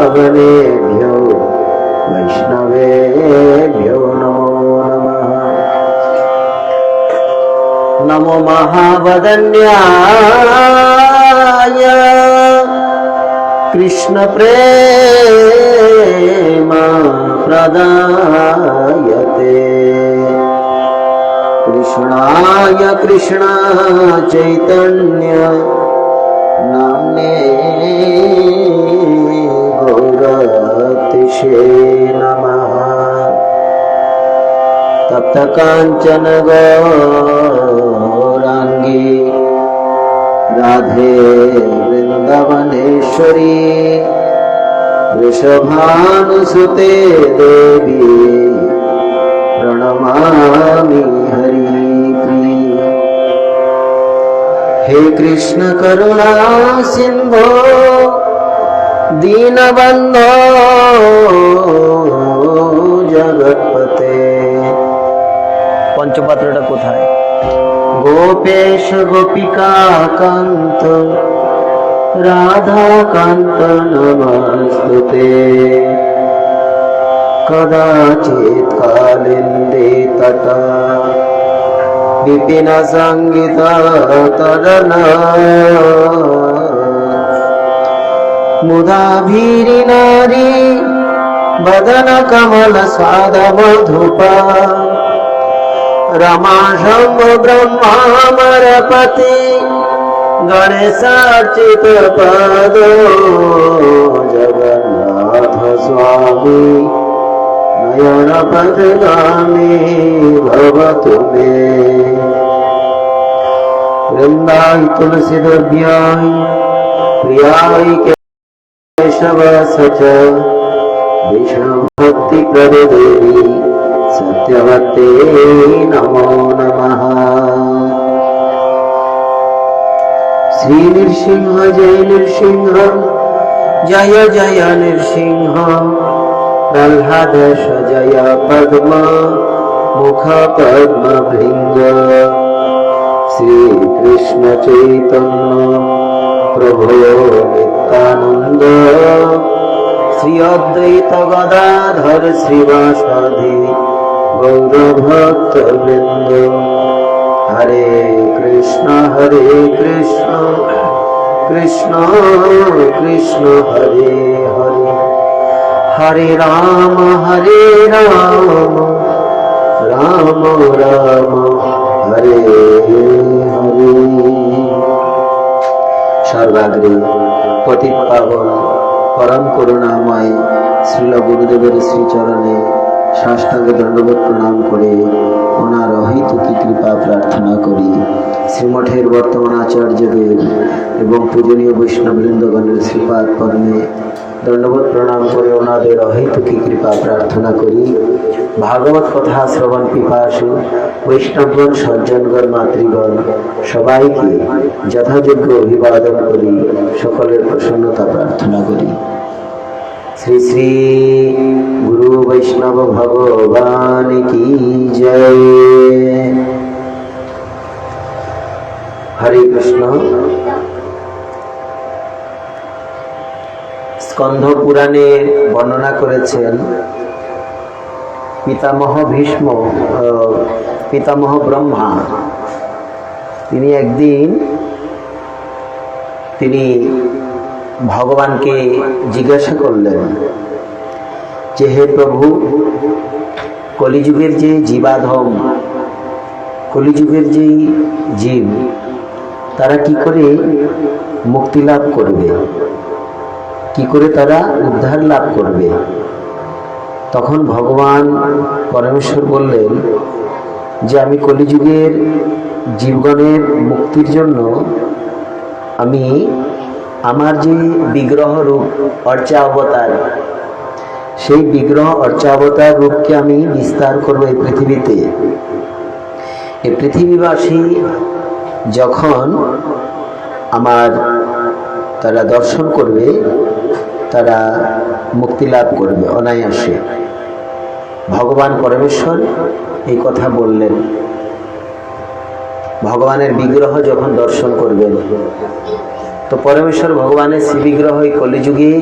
भक्तजनेभ्यो वैष्णवेभ्यो नमो नमः। नमो महावदन्याय कृष्ण प्रेम प्रदायते कृष्णाय कृष्ण चैतन्य नाम्ने गौरतिषे नमः। तप्त कांचन गौरांगी राधे वृंदावनेश्वरी वृषभानुसुते देवी प्रणमामि हरिप्रिय। हे कृष्ण करुणा सिंधो दीनबंधो जगत्पते। पंचपात्रটা কোথায়? गोपेश गोपिका कांत राधा कांत नमस्तुते। कदाचित् कालिंदे तटा विपिन संगीत तरना मुदा भीरी नारी बदन कमल स्वाद मधुपा रमा शंभ ब्रह्मामरपति गणेशार्चित पादो जगन्नाथ स्वामी नयन पथगामी भवतु मे। वृंदाय तुलसी दुर्व्याय प्रियाय केशव सच विष्णु भक्ति प्रदे देवी सत्यवते नमो नमः। श्री नृसिंह जय नृसिंह जय जय नृसिंह प्रह्लाद जय पद्म मुख पद्म भृंग। श्री कृष्ण चैतन्य प्रभो नित्यानंद श्री अद्वैत गदाधर श्रीवासादि गौरभक्त वृंद। हरे कृष्ण कृष्ण कृष्ण हरे हरे हरे राम राम राम हरे हरे। सर्वाग्रे पतित पावन परम करुणामय श्रील गुरुदेवेर श्रीचरणे साष्टांगे दंडवत प्रणाम करे ओनार अहेतुकी कृपा प्रार्थना करी। श्रीमठेर बर्तमान आचार्यदेव एवं पूजनीय वैष्णववृंदगणेर श्रीपाद पद्मे दंडवत प्रणाम करे ओनादेर अहेतुकी कृपा प्रार्थना करी। भागवत कथा श्रवण पिपासु वैष्णवगण सज्जनगण मातृगण सबाइके यथायोग्य अभिवादन करी सकलेर प्रसन्नता प्रार्थना करी। श्री श्री गुरु वैष्णव भगवान की जय। हरे कृष्ण। स्कंध पुराणे वर्णना करेছেন पितामह भीष्म पितामह ब्रह्मा তিনি একদিন তিনি ভগবানকে জিজ্ঞাসা করলেন যে হে প্রভু কলিযুগের যে জীবাধম কলিযুগের যে জীব তারা কি করে মুক্তি লাভ করবে, কি করে তারা উদ্ধার লাভ করবে। তখন ভগবান পরমেশ্বর বললেন যে আমি কলিযুগের জীবগণের মুক্তির জন্য আমি আমার যে বিগ্রহ রূপ অর্চা অবতার সেই বিগ্রহ অর্চা অবতার রূপকে আমি বিস্তার করব এই পৃথিবীতে। এই পৃথিবীবাসী যখন আমার তারা দর্শন করবে তারা মুক্তি লাভ করবে অনায়াসে। ভগবান পরমেশ্বর এই কথা বললেন। ভগবানের বিগ্রহ যখন দর্শন করবেন তো পরমেশ্বর ভগবানের শ্রী বিগ্রহ এই কলিযুগে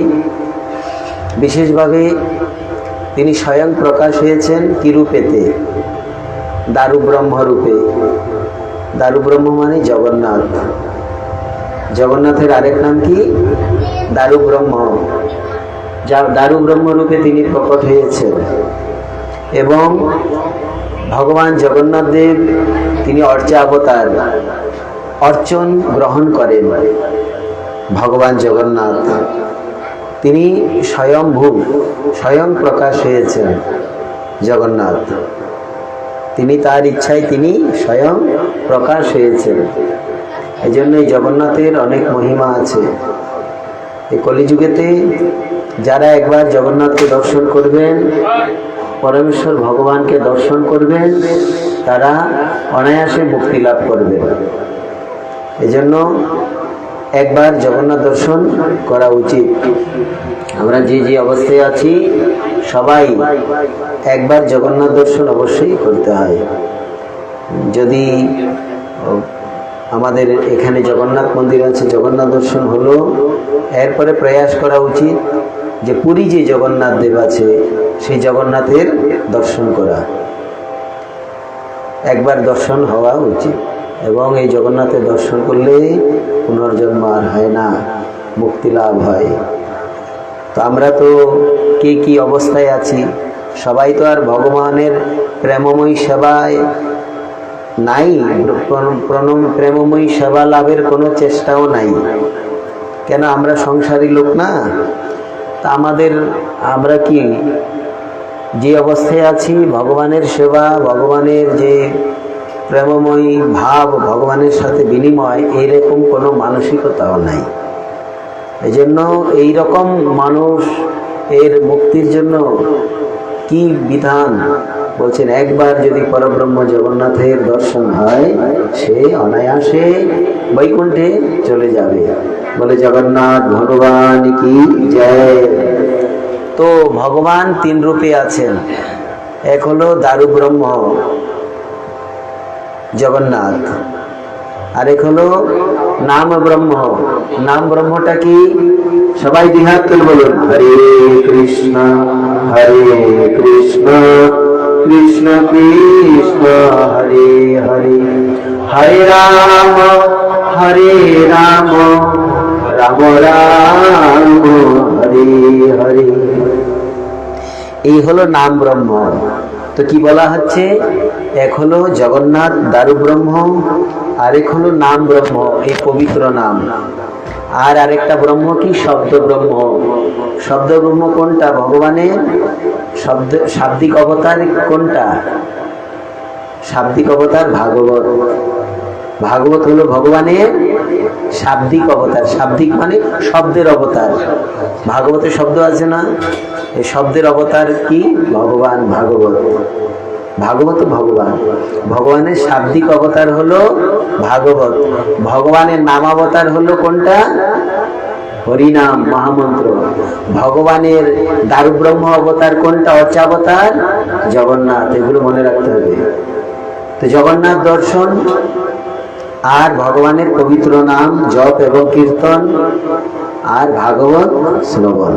বিশেষভাবে তিনি স্বয়ং প্রকাশ হয়েছেন কি রূপেতে? দারু ব্রহ্ম রূপে। দারু ব্রহ্ম মানে জগন্নাথ। জগন্নাথের আরেক নাম কি? দারু ব্রহ্ম। দারু ব্রহ্ম রূপে তিনি প্রকট হয়েছেন এবং ভগবান জগন্নাথ দেব তিনি অর্চাবতার, অর্চন গ্রহণ করেন। ভগবান জগন্নাথ তিনি স্বয়ংভূ, স্বয়ং প্রকাশ হয়েছেন জগন্নাথ। তিনি তার ইচ্ছায় তিনি স্বয়ং প্রকাশ হয়েছেন। এই জন্য এই জগন্নাথের অনেক মহিমা আছে। এই কলিযুগেতে যারা একবার জগন্নাথকে দর্শন করবেন, পরমেশ্বর ভগবানকে দর্শন করবেন, তারা অনায়াসে মুক্তি লাভ করবেন। এজন্য একবার জগন্নাথ দর্শন করা উচিত। আমরা যে যে অবস্থায় আছি সবাই একবার জগন্নাথ দর্শন অবশ্যই করতে হয়। যদি আমাদের এখানে জগন্নাথ মন্দির আছে, জগন্নাথ দর্শন হলো, এরপরে প্রয়াস করা উচিত যে পুরী যে জগন্নাথ দেব আছে সেই জগন্নাথের দর্শন করা। একবার দর্শন হওয়া উচিত এবং এই জগন্নাথের দর্শন করলে পুনর্জন্ম আর হয় না, মুক্তি লাভ হয়। তো আমরা তো কে কি অবস্থায় আছি, সবাই তো আর ভগবানের প্রেমময়ী সেবায় নাই, প্রেমময়ী সেবা লাভের কোনো চেষ্টাও নাই। কেন? আমরা সংসারী লোক না। তা আমরা কি যে অবস্থায় আছি, ভগবানের সেবা, ভগবানের যে প্রেমময়ী ভাব, ভগবানের সাথে বিনিময়, এইরকম কোনো মানসিকতাও নাই। এজন্য এইরকম মানুষ এর মুক্তির জন্য কি বিধান বলছেন? একবার যদি পরব্রহ্ম জগন্নাথের দর্শন হয়, সে অনায়াসে বৈকুণ্ঠে চলে যাবে। বলে জগন্নাথ ভগবান কি জয়। তো ভগবান তিন রূপে আছেন। এক হলো দারু ব্রহ্ম জগন্নাথ, আরেক হলো নাম ব্রহ্ম। নাম ব্রহ্মটা কি? সবাই দুই হাত তুলে বলুন, হরে কৃষ্ণ কৃষ্ণ কৃষ্ণ হরে হরে, হরে রাম রাম রাম হরে হরে। এই হলো নাম ব্রহ্ম। তো কি বলা হচ্ছে? এক হলো জগন্নাথ দারু ব্রহ্ম, আরেক হলো নাম ব্রহ্ম, এই পবিত্র নাম। আর আরেকটা ব্রহ্ম কি? শব্দ ব্রহ্ম। শব্দ ব্রহ্ম কোনটা? ভগবানের শাব্দিক অবতার কোনটা? শাব্দিক অবতার ভাগবত। ভাগবত হলো ভগবানের শাব্দিক অবতার। শাব্দিক মানে শব্দের অবতার। ভাগবতের শব্দ আছে না? এই শব্দের অবতার কি? ভগবান ভাগবত। ভাগবত ভগবান, ভগবানের শাব্দিক অবতার হলো ভাগবত। ভগবানের নাম অবতার হলো কোনটা? হরিনাম মহামন্ত্র। ভগবানের দারু ব্রহ্ম অবতার কোনটা? অর্চাবতার জগন্নাথ। এগুলো মনে রাখতে হবে। তো জগন্নাথ দর্শন আর ভগবানের পবিত্র নাম জপ এবং কীর্তন আর ভাগবত শ্রবণ,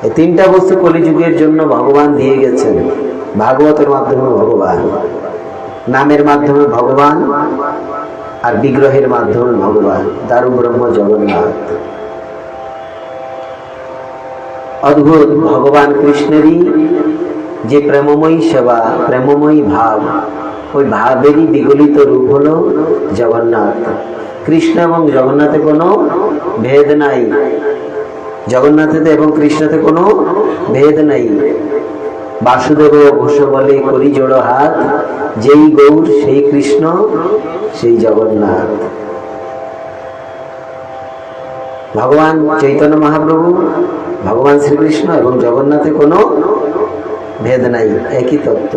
এই তিনটা বস্তু কলিযুগের জন্য ভগবান দিয়ে গেছেন। ভাগবতের মাধ্যমে ভগবান, নামের মাধ্যমে ভগবান, আর বিগ্রহের মাধ্যমে ভগবান। দারু ব্রহ্ম জগন্নাথ। অদ্ভুত ভগবান কৃষ্ণেরই যে প্রেমময়ী সেবা, প্রেমময়ী ভাব, ওই ভাবেরই বিগলিত রূপ হলো জগন্নাথ। কৃষ্ণ এবং জগন্নাথে কোনো ভেদ নাই। জগন্নাথেতে এবং কৃষ্ণতে কোনো ভেদ নাই। বাসুদেব ঘোষ বলে করি জোড়ো হাত, যেই গৌর সেই কৃষ্ণ সেই জগন্নাথ। ভগবান চৈতন্য মহাপ্রভু, ভগবান শ্রীকৃষ্ণ এবং জগন্নাথে কোনো ভেদ নাই, একই তত্ত্ব।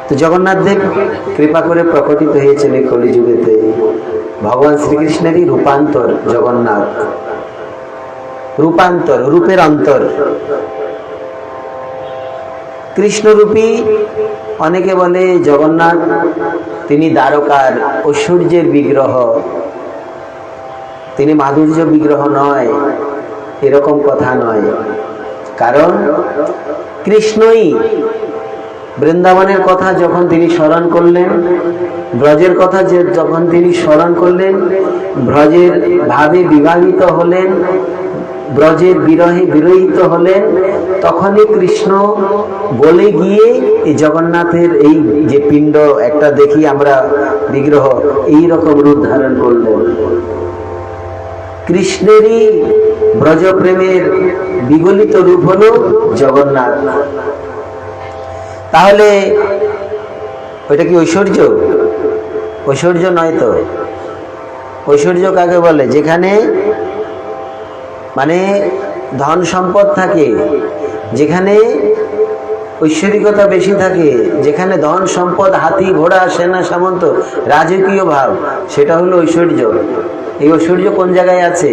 তো জগন্নাথ দেব কৃপা করে প্রকটিত হয়েছেন এই কলিযুগেতে। ভগবান শ্রীকৃষ্ণেরই রূপান্তর জগন্নাথ। রূপান্তর, রূপের অন্তর। কৃষ্ণরূপী অনেকে বলে জগন্নাথ তিনি দ্বারকার ঐশ্বর্যের বিগ্রহ, তিনি মাধুর্য বিগ্রহ নয়, এরকম কথা নয়। কারণ কৃষ্ণই বৃন্দাবনের কথা যখন তিনি স্মরণ করলেন, ব্রজের কথা যখন তিনি স্মরণ করলেন, ব্রজের ভাবে বিভাবিত হলেন, ব্রজের বিরহে বিরহিত হলেন, তখনই কৃষ্ণ বলে গিয়ে এই জগন্নাথের এই যে পিণ্ড একটা দেখি আমরা বিগ্রহ, এই রকম রূপ ধারণ করলেন। কৃষ্ণেরই ব্রজপ্রেমের বিগলিত রূপ হলো জগন্নাথ। তাহলে ওইটা কি ঐশ্বর্য? ঐশ্বর্য নয় তো। ঐশ্বর্য কাকে বলে? যেখানে মানে ধন সম্পদ থাকে, যেখানে ঐশ্বরিকতা বেশি থাকে, যেখানে ধন সম্পদ, হাতি ঘোড়া সেনা সামন্ত, রাজকীয় ভাব, সেটা হলো ঐশ্বর্য। এই ঐশ্বর্য কোন জায়গায় আছে?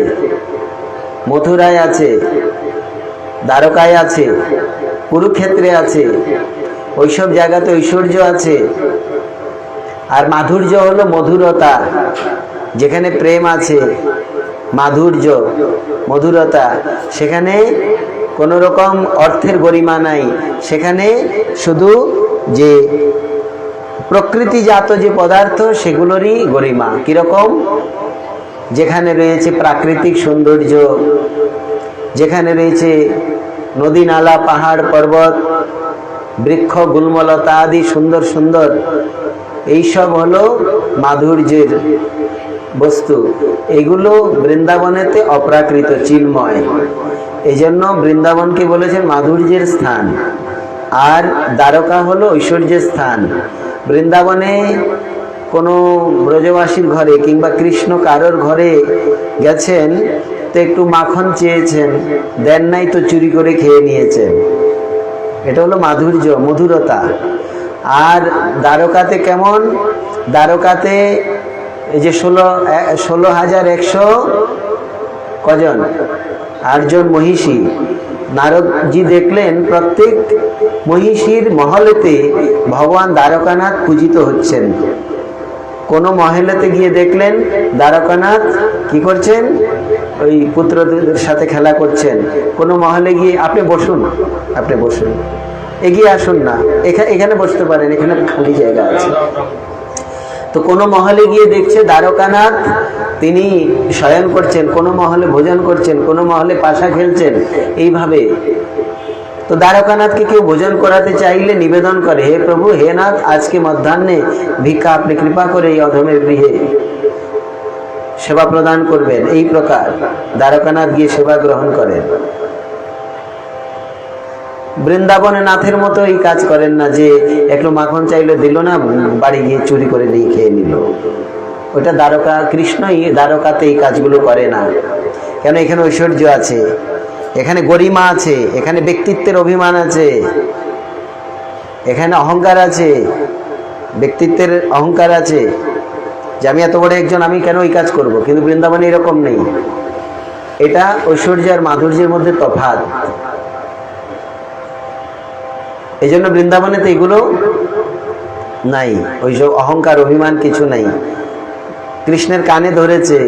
মথুরায় আছে, দ্বারকায় আছে, কুরুক্ষেত্রে আছে, ওইসব জায়গাতে ঐশ্বর্য আছে। আর মাধুর্য হলো মধুরতা, যেখানে প্রেম আছে, মাধুর্য মধুরতা, সেখানে কোনো রকম অর্থের গরিমা নাই, সেখানে শুধু যে প্রকৃতিজাত যে পদার্থ সেগুলোরই গরিমা। কিরকম? যেখানে রয়েছে প্রাকৃতিক সৌন্দর্য, যেখানে রয়েছে নদী নালা পাহাড় পর্বত বৃক্ষ গুল্মলতা আদি সুন্দর সুন্দর, এইসব হলো মাধুর্যের বস্তু। এগুলো বৃন্দাবনেতে অপ্রাকৃত চিন্ময়। এই জন্য বৃন্দাবনকে বলেছেন মাধুর্যের স্থান, আর দ্বারকা হলো ঐশ্বর্যের স্থান। বৃন্দাবনে কোনো ব্রজবাসীর ঘরে কিংবা কৃষ্ণ কারোর ঘরে গেছেন, তো একটু মাখন চেয়েছেন, দেন নাই তো চুরি করে খেয়ে নিয়েছেন। এটা হলো মাধুর্য, মধুরতা। আর দ্বারকাতে কেমন? দ্বারকাতে এই যে 16,100 কজন 8জন মহিষী, নারদজি দেখলেন প্রত্যেক মহিষীর মহলেতে ভগবান দ্বারকানাথ পূজিত হচ্ছেন। কোন মহলেতে গিয়ে দেখলেন দ্বারকানাথ কি করছেন? ওই পুত্রদের সাথে খেলা করছেন। কোন মহলে গিয়ে আপনি বসুন, আপনি বসুন, এগিয়ে আসুন না, এখানে বসতে পারেন, এখানে খালি জায়গা আছে। তো কোনো মহলে গিয়ে দেখছে দ্বারকানাথ তিনি শয়ন করছেন, কোনো মহলে ভোজন করছেন, কোনো মহলে পাশা খেলছেন, এইভাবে। তো দ্বারকানাথকে কেউ ভোজন করাতে চাইলে নিবেদন করে, হে প্রভু, হে নাথ, আজকে মধ্যাহ্নে ভিক্ষা আপনি কৃপা করে এই অধমের গৃহে সেবা প্রদান করবেন। এই প্রকার দ্বারকানাথ গিয়ে সেবা গ্রহণ করেন। বৃন্দাবনে নাথের মতো এই কাজ করেন না যে একটু মাখন চাইলে দিল না, বাড়ি গিয়ে চুরি করে নিয়ে খেয়ে নিল। ওটা দ্বারকা, কৃষ্ণই দ্বারকাতে এই কাজগুলো করে না। কেন? এখানে ঐশ্বর্য আছে, এখানে গরিমা আছে, এখানে ব্যক্তিত্বের অভিমান আছে, এখানে অহংকার আছে, ব্যক্তিত্বের অহংকার আছে যে আমি এত বড় একজন, আমি কেন এই কাজ করব। কিন্তু বৃন্দাবনে এরকম নেই। এটা ঐশ্বর্য আর মাধুর্যের মধ্যে তফাৎ। এই জন্য বৃন্দাবনেতে এগুলো নাই, ওইসব অহংকার অভিমান কিছু নাই। কৃষ্ণের কানে ধরেছে,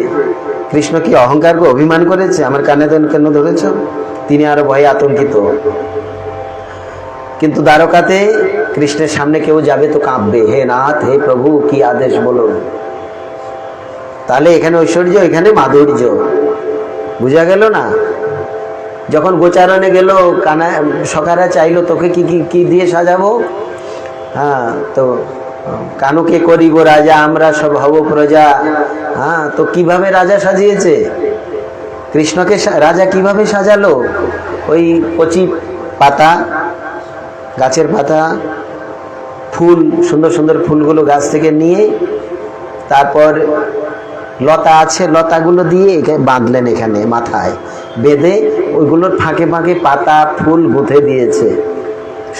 কৃষ্ণ কি অহংকারকে অভিমান করেছে? আমার কানে কেন ধরেছ? তিনি আরো ভয়ে আতঙ্কিত। কিন্তু দ্বারকাতে কৃষ্ণের সামনে কেউ যাবে তো কাঁপবে, হে নাথ, হে প্রভু, কি আদেশ বলুন। তাহলে এখানে ঐশ্বর্য, এখানে মাধুর্য। বুঝা গেল না? যখন গোচারণে গেল, সখারা চাইলো তোকে কি কি দিয়ে সাজাবো? হ্যাঁ, তো কানুকে করিব রাজা, আমরা সব হব প্রজা। হ্যাঁ, তো কিভাবে রাজা সাজিয়েছে? কৃষ্ণকে রাজা কিভাবে সাজালো? ওই কচি পাতা, গাছের পাতা, ফুল, সুন্দর সুন্দর ফুলগুলো গাছ থেকে নিয়ে, তারপর লতা আছে, লতাগুলো দিয়ে বাঁধলেন, এখানে মাথায় বেঁধে ওইগুলোর ফাঁকে ফাঁকে পাতা ফুল গুঁথে দিয়েছে,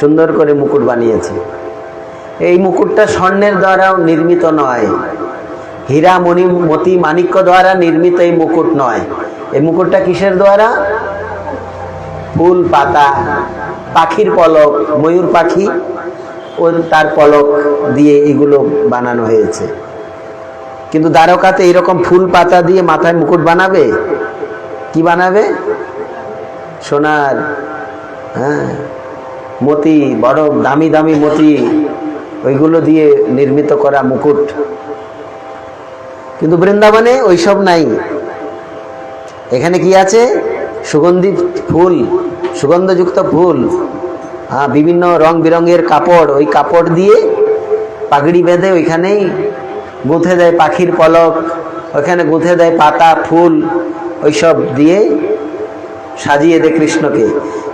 সুন্দর করে মুকুট বানিয়েছে। এই মুকুটটা স্বর্ণের দ্বারাও নির্মিত নয়, হীরা মণি মতি মাণিক্য দ্বারা নির্মিত এই মুকুট নয়। এই মুকুটটা কিসের দ্বারা? ফুল, পাতা, পাখির পলক, ময়ূর পাখি ও তার পলক দিয়ে এগুলো বানানো হয়েছে। কিন্তু দ্বারকাতে এইরকম ফুল পাতা দিয়ে মাথায় মুকুট বানাবে? কি বানাবে? সোনার, হ্যাঁ, মতি, বড় দামি দামি মতি, ওইগুলো দিয়ে নির্মিত করা মুকুট। কিন্তু বৃন্দাবনে ওইসব নাই। এখানে কি আছে? সুগন্ধি ফুল, সুগন্ধযুক্ত ফুল, হ্যাঁ, বিভিন্ন রং বেরঙের কাপড়, ওই কাপড় দিয়ে পাগড়ি বেঁধে ওইখানেই গুঁথে দেয় পাখির পলক, ওইখানে গুঁথে দেয় পাতা ফুল, ওইসব দিয়ে সাজিয়ে দেয় কৃষ্ণকে।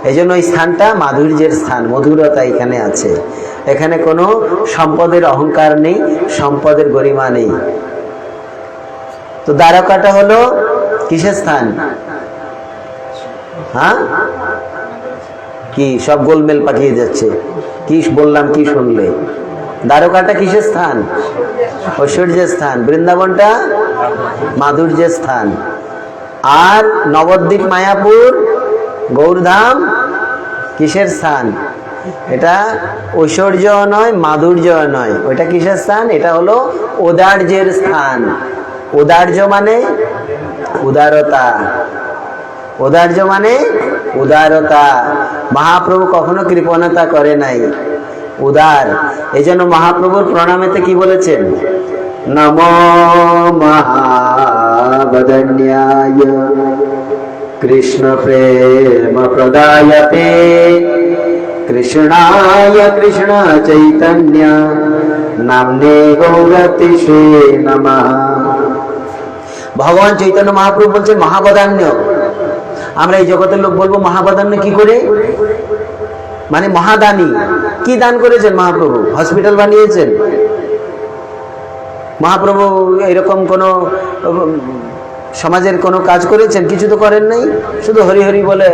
এই জন্য ওই স্থানটা মাধুর্যের স্থান, মধুরতা এখানে আছে। এখানে কোনো সম্পদের অহংকার নেই, সম্পদের গরিমা নেই। তো দ্বারকাটা হলো কিসের স্থান? হ্যাঁ, কি সব গোলমেল পাকিয়ে যাচ্ছে? কি বললাম, কি শুনলে? দ্বারকাটা কিসের স্থান? ঐশ্বর্যের স্থান। বৃন্দাবনটা মাধুর্যের স্থান। আর নবদ্বীপ, মায়াপুর, গৌরধাম কিসের স্থান? এটা ঐশ্বর্য নয়, মাধুর্য নয়। ওইটা কিসের স্থান? এটা হলো ঔদার্যের স্থান। ঔদার্য মানে উদারতা। ঔদার্য মানে উদারতা। মহাপ্রভু কখনো কৃপণতা করে নাই, উদার। এই জন্য মহাপ্রভুর প্রণামেতে কি বলেছেন? নমো মহাবদন্যায় কৃষ্ণ প্রেম প্রদায়তে কৃষ্ণায় কৃষ্ণ চৈতন্য নামনে গৌরতিষে নমঃ। ভগবান চৈতন্য মহাপ্রভু বলছেন মহাবদান্য। আমরা এই জগতের লোক বলবো মহাবদান্য কি করে? মানে মহাদানী। কি দান করেছেন মহাপ্রভু? হসপিটাল বানিয়েছেন? মহাপ্রভু এরকম কোন সমাজের কোনো কাজ করেছেন? কিছু তো করেন নাই। শুধু হরি হরি বলে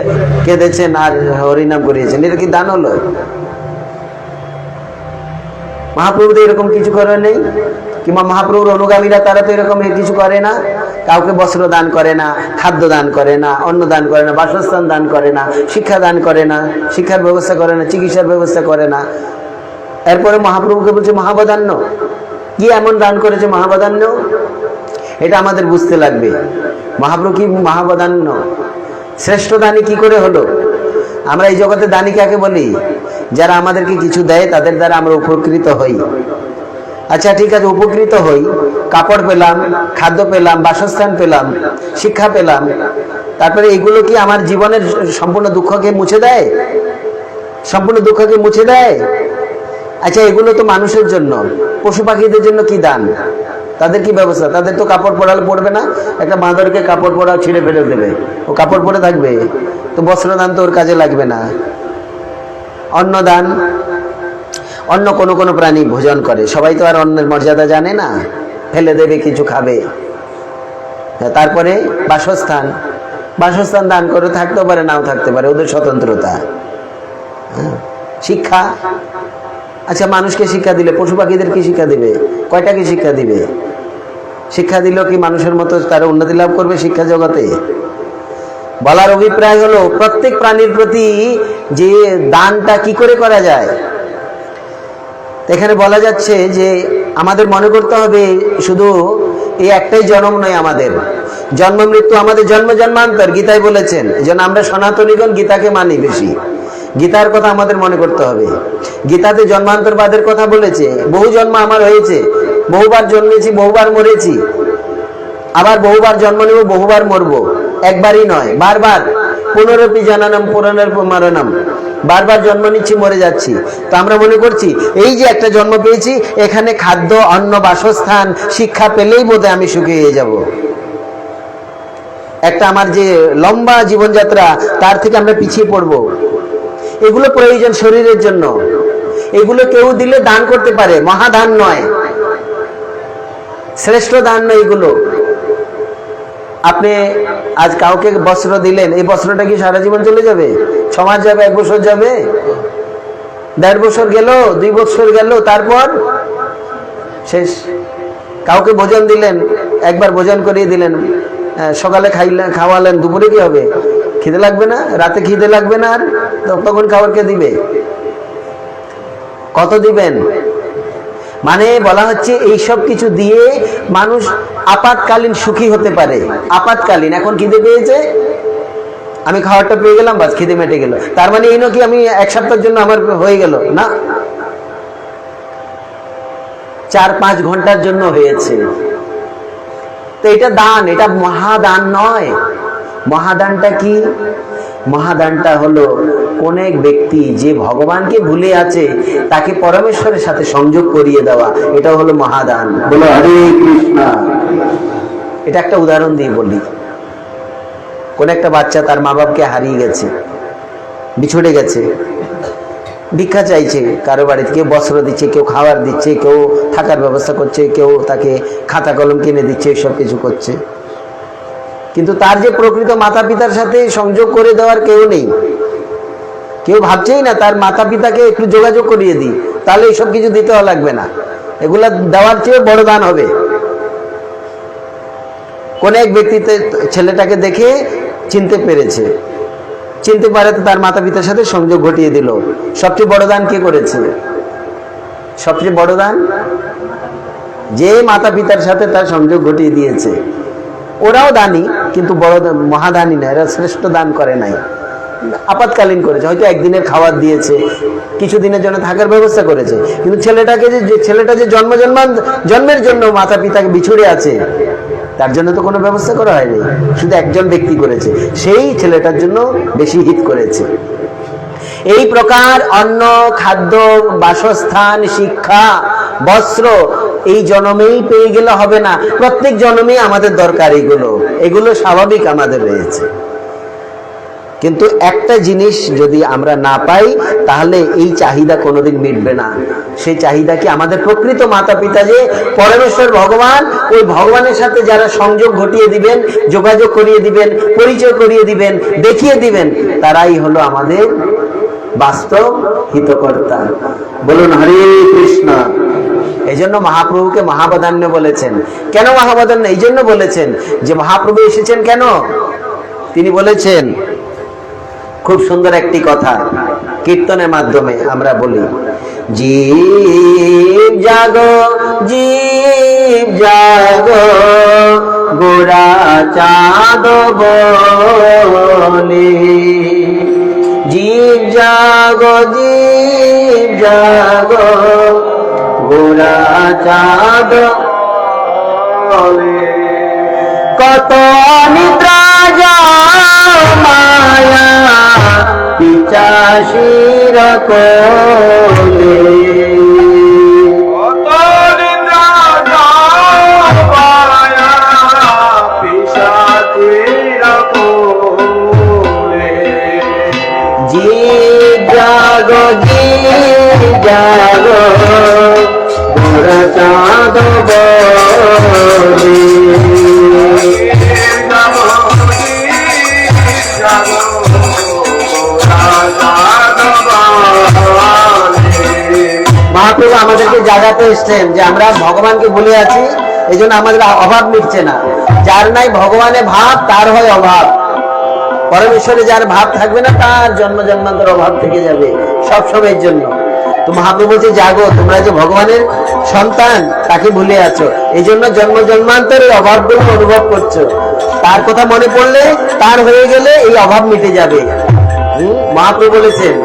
কেঁদেছেন আর হরিনাম করিয়েছেন। এটা কি দান হলো? মহাপ্রভু তো এরকম কিছু করেন নেই। কিংবা মহাপ্রভুর অনুগামীরা তারা তো এরকম কিছু করে না। কাউকে বস্ত্র দান করে না, খাদ্য দান করে না, অন্ন দান করে না, বাসস্থান দান করে না, শিক্ষা দান করে না, শিক্ষার ব্যবস্থা করে না, চিকিৎসার ব্যবস্থা করে না। এরপরে মহাপ্রভুকে বলছে মহাবদান্য। কি এমন দান করেছে মহাবদান্য? এটা আমাদের বুঝতে লাগবে। মহাপ্রভু কি মহাবদান্য? শ্রেষ্ঠ দানী কি করে হলো? আমরা এই জগতে দানী কাকে বলি? যারা আমাদেরকে কিছু দেয়, তাদের দ্বারা আমরা উপকৃত হই। আচ্ছা ঠিক আছে, উপকৃত হই, কাপড় পেলাম, খাদ্য পেলাম, বাসস্থান পেলাম, শিক্ষা পেলাম, তারপরে এগুলো কি আমার জীবনের সম্পূর্ণ দুঃখকে মুছে দেয়? সম্পূর্ণ দুঃখকে মুছে দেয়? আচ্ছা এগুলো তো মানুষের জন্য। পশু পাখিদের জন্য কি দান? তাদের কি ব্যবস্থা? তাদের তো কাপড় পরালে পড়বে না। একটা বাঁদরকে কাপড় পরা ছিঁড়ে ফেলে দেবে, ও কাপড় পরে থাকবে? তো বস্ত্রদান তো ওর কাজে লাগবে না। অন্নদান, অন্য কোনো কোনো প্রাণী ভোজন করে, সবাই তো আর অন্নের মর্যাদা জানে না, ফেলে দেবে, কিছু খাবে। তারপরে বাসস্থান, বাসস্থান দান করে, থাকতেও পারে নাও থাকতে পারে, ওদের স্বতন্ত্রতা। শিক্ষা, আচ্ছা মানুষকে শিক্ষা দিলে পশু পাখিদের কি শিক্ষা দিবে? কয়টাকে শিক্ষা দিবে? শিক্ষা দিলেও কি মানুষের মতো তারা উন্নতি লাভ করবে শিক্ষা জগতে? বলার অভিপ্রায় হলো প্রত্যেক প্রাণীর প্রতি যে দানটা কি করে করা যায়। এখানে বলা যাচ্ছে যে আমাদের মনে করতে হবে শুধু এই একটাই জন্ম নয়, আমাদের জন্ম মৃত্যু, আমাদের জন্ম জন্মান্তর গীতায় বলেছেন। এই জন্য আমরা সনাতনীগণ গীতাকে মানি বেশি। গীতার কথা আমাদের মনে করতে হবে। গীতাতে জন্মান্তরবাদের কথা বলেছে। বহু জন্ম আমার হয়েছে, বহুবার জন্মেছি, বহুবার মরেছি, আবার বহুবার জন্ম নেব, বহুবার মরবো, একবারই নয়, বারবার। পুনরপি জননম পুনরপি মরণম, বারবার জন্ম নিচ্ছি, মরে যাচ্ছি। তো আমরা মনে করছি এই যে একটা জন্ম পেয়েছি, এখানে খাদ্য, অন্ন, বাসস্থান, শিক্ষা পেলেই বোধহয় আমি সুখী হয়ে যাব। একটা আমার যে লম্বা জীবনযাত্রা, তার থেকে আমরা পিছিয়ে পড়ব। এগুলো প্রয়োজন শরীরের জন্য, এগুলো কেউ দিলে দান করতে পারে, মহাদান নয়, শ্রেষ্ঠ দান নয় এগুলো। আপনি আজ কাউকে বস্ত্র দিলেন, এই বস্ত্রটা কি সারা জীবন চলে যাবে? 6 মাস যাবে, 1 বছর যাবে, 1.5 বছর গেল, 2 বছর গেল, তারপর শেষ। কাউকে ভোজন দিলেন, একবার ভোজন করিয়ে দিলেন, সকালে খাওয়ালেন, দুপুরে কি হবে? খিদে লাগবে না? রাতে খিদে লাগবে না? আর তখন খাবার কে দিবে? কত দিবেন? মানে বলা হচ্ছে এই সব কিছু দিয়ে মানুষ আপাতকালীন সুখী হতে পারে। আপাতকালীন, এখন খিদে পেয়েছে, আমি খাবারটা পেয়ে গেলাম, বাস খিদে মেটে গেল, তার মানে এই নয় কি আমি এক সপ্তাহের জন্য আমার হয়ে গেল না, 4-5 ঘন্টার জন্য হয়েছে। তো এটা দান, এটা মহাদান নয়। মহাদানটা কি? মহাদানটা হলো কোন এক ব্যক্তি যে ভগবানকে ভুলে আছে তাকে পরমেশ্বরের সাথে সংযোগ করিয়ে দেওয়া, এটা হলো মহাদান। বলো হরে কৃষ্ণ। এটা একটা উদাহরণ দিয়ে বলি। কোন একটা বাচ্চা তার মা বাপকে হারিয়ে গেছে, বিছড়ে গেছে, ভিক্ষা চাইছে কারো বাড়িতে, কেউ বস্ত্র দিচ্ছে, কেউ খাবার দিচ্ছে, কেউ থাকার ব্যবস্থা করছে, কেউ তাকে খাতা কলম কিনে দিচ্ছে, সব কিছু করছে। কিন্তু তার যে প্রকৃত মাতা পিতার সাথে সংযোগ করে দেওয়ার কেউ নেই। কেউ ভাবছেই না তার মাতা পিতাকে একটু যোগাযোগ করিয়ে দিই, তাহলে এইসব কিছু দিতেও লাগবে না, এগুলা দেওয়ার চেয়ে বড় দান হবে। কোন এক ব্যক্তিতে ছেলেটাকে দেখে চিনতে পেরেছে, চিনতে পারে তো তার মাতা পিতার সাথে সংযোগ ঘটিয়ে দিল। সবচেয়ে বড় দান কে করেছে? সবচেয়ে বড় দান যে মাতা পিতার সাথে তার সংযোগ ঘটিয়ে দিয়েছে। ওরাও দানি, কিন্তু বড় মহাদানী না, এরা শ্রেষ্ঠ দান করে নাই, আপাতকালীন করেছে। হয়তো একদিনের খাবার দিয়েছে, কিছুদিনের জন্য থাকার ব্যবস্থা করেছে, কিন্তু ছেলেটা যে জন্মের জন্য মাতা পিতাকে বিছড়ে আছে, তার জন্য তো কোনো ব্যবস্থা করা হয়নি, শুধু একজন ব্যক্তি করেছে, সেই ছেলেটার জন্য বেশি হিত করেছে। এই প্রকার অন্ন, খাদ্য, বাসস্থান, শিক্ষা, বস্ত্র এই জন্মেই পেয়ে গেলে হবে না, প্রত্যেক জন্মেই আমাদের দরকার। এগুলো স্বাভাবিক আমাদের রয়েছে। কিন্তু একটা জিনিস যদি আমরা না পাই তাহলে এই চাহিদা কোনোদিন মিটবে না। সেই চাহিদা কি? আমাদের প্রকৃত মাতা পিতা যে পরমেশ্বর ভগবান, ওই ভগবানের সাথে যারা সংযোগ ঘটিয়ে দিবেন, যোগাযোগ করিয়ে দিবেন, পরিচয় করিয়ে দিবেন, দেখিয়ে দিবেন, তারাই হলো আমাদের বাস্তব হিতকর্তা। বলুন হরে কৃষ্ণ। এই জন্য মহাপ্রভুকে মহাবদান্য বলেছেন। কেন মহাবদান্য? এই জন্য বলেছেন যে মহাপ্রভু এসেছেন কেন? তিনি বলেছেন খুব সুন্দর একটি কথা, কীর্তনের মাধ্যমে আমরা বলি, জীব জাগো, জীব জাগো, গোরা চাঁদ বলে। জীব জাগো, জীব জাগো, গোরা চাঁদ বলে। কত নিদ্রা মায়া পিচাশির কোলে, কত নিদ্রা মায়া পিচাশির কোলে। জীব জাগো, জীব জাগো, গোরা চাঁদ বলে। মহাপ্রভু আমাদেরকে জাগাতে এসছেন যে আমরা ভগবানকে ভুলে আছি, এই জন্য আমাদের অভাব মিটছে না। যার নাই ভগবানের ভাব তার হয় অভাব, পরমেশ্বরে যার ভাব থাকবে না তার জন্ম জন্মান্তর অভাব থেকে যাবে সব সময়ের জন্য। তো মহাপ্রভু বলছে জাগো, তোমরা যে ভগবানের সন্তান তাকে ভুলে আছো, এই জন্য জন্ম জন্মান্তরের অভাবগুলো অনুভব করছো। তার কথা মনে পড়লে, তার হয়ে গেলে এই অভাব মিটে যাবে। মহাপ্রভু বলেছেন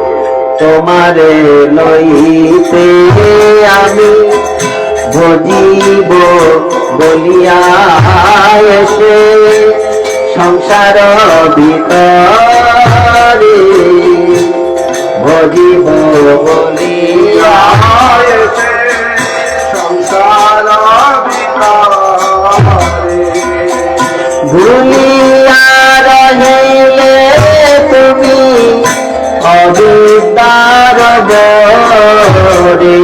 তোমারে লইতে আমি ভজিব বলিয়া এসে সংসার ভিতরে, ভজিব বলিয়া এসে সংসার ভিতরে। ভুলিয়া রহিলে তুমি অবিদ্যার বরে,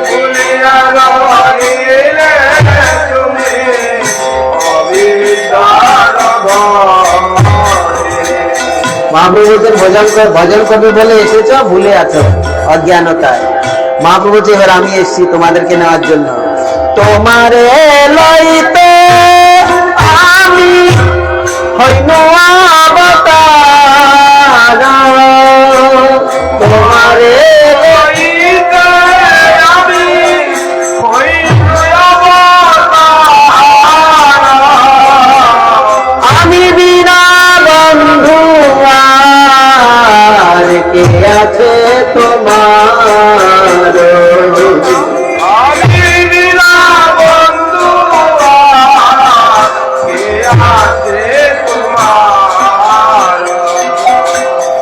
ভুলিয়া রহিলে তুমি অবিদ্যার বরে। মহাপ্রভু ভজন করবে বলে এসেছ, ভুলে আছো অজ্ঞানতায়। মহাপ্রভু বলছে এবার আমি এসেছি তোমাদেরকে নেওয়ার জন্য। তোমারে লইতে আমি হইনু অবতার, তোমারে লইতে আমি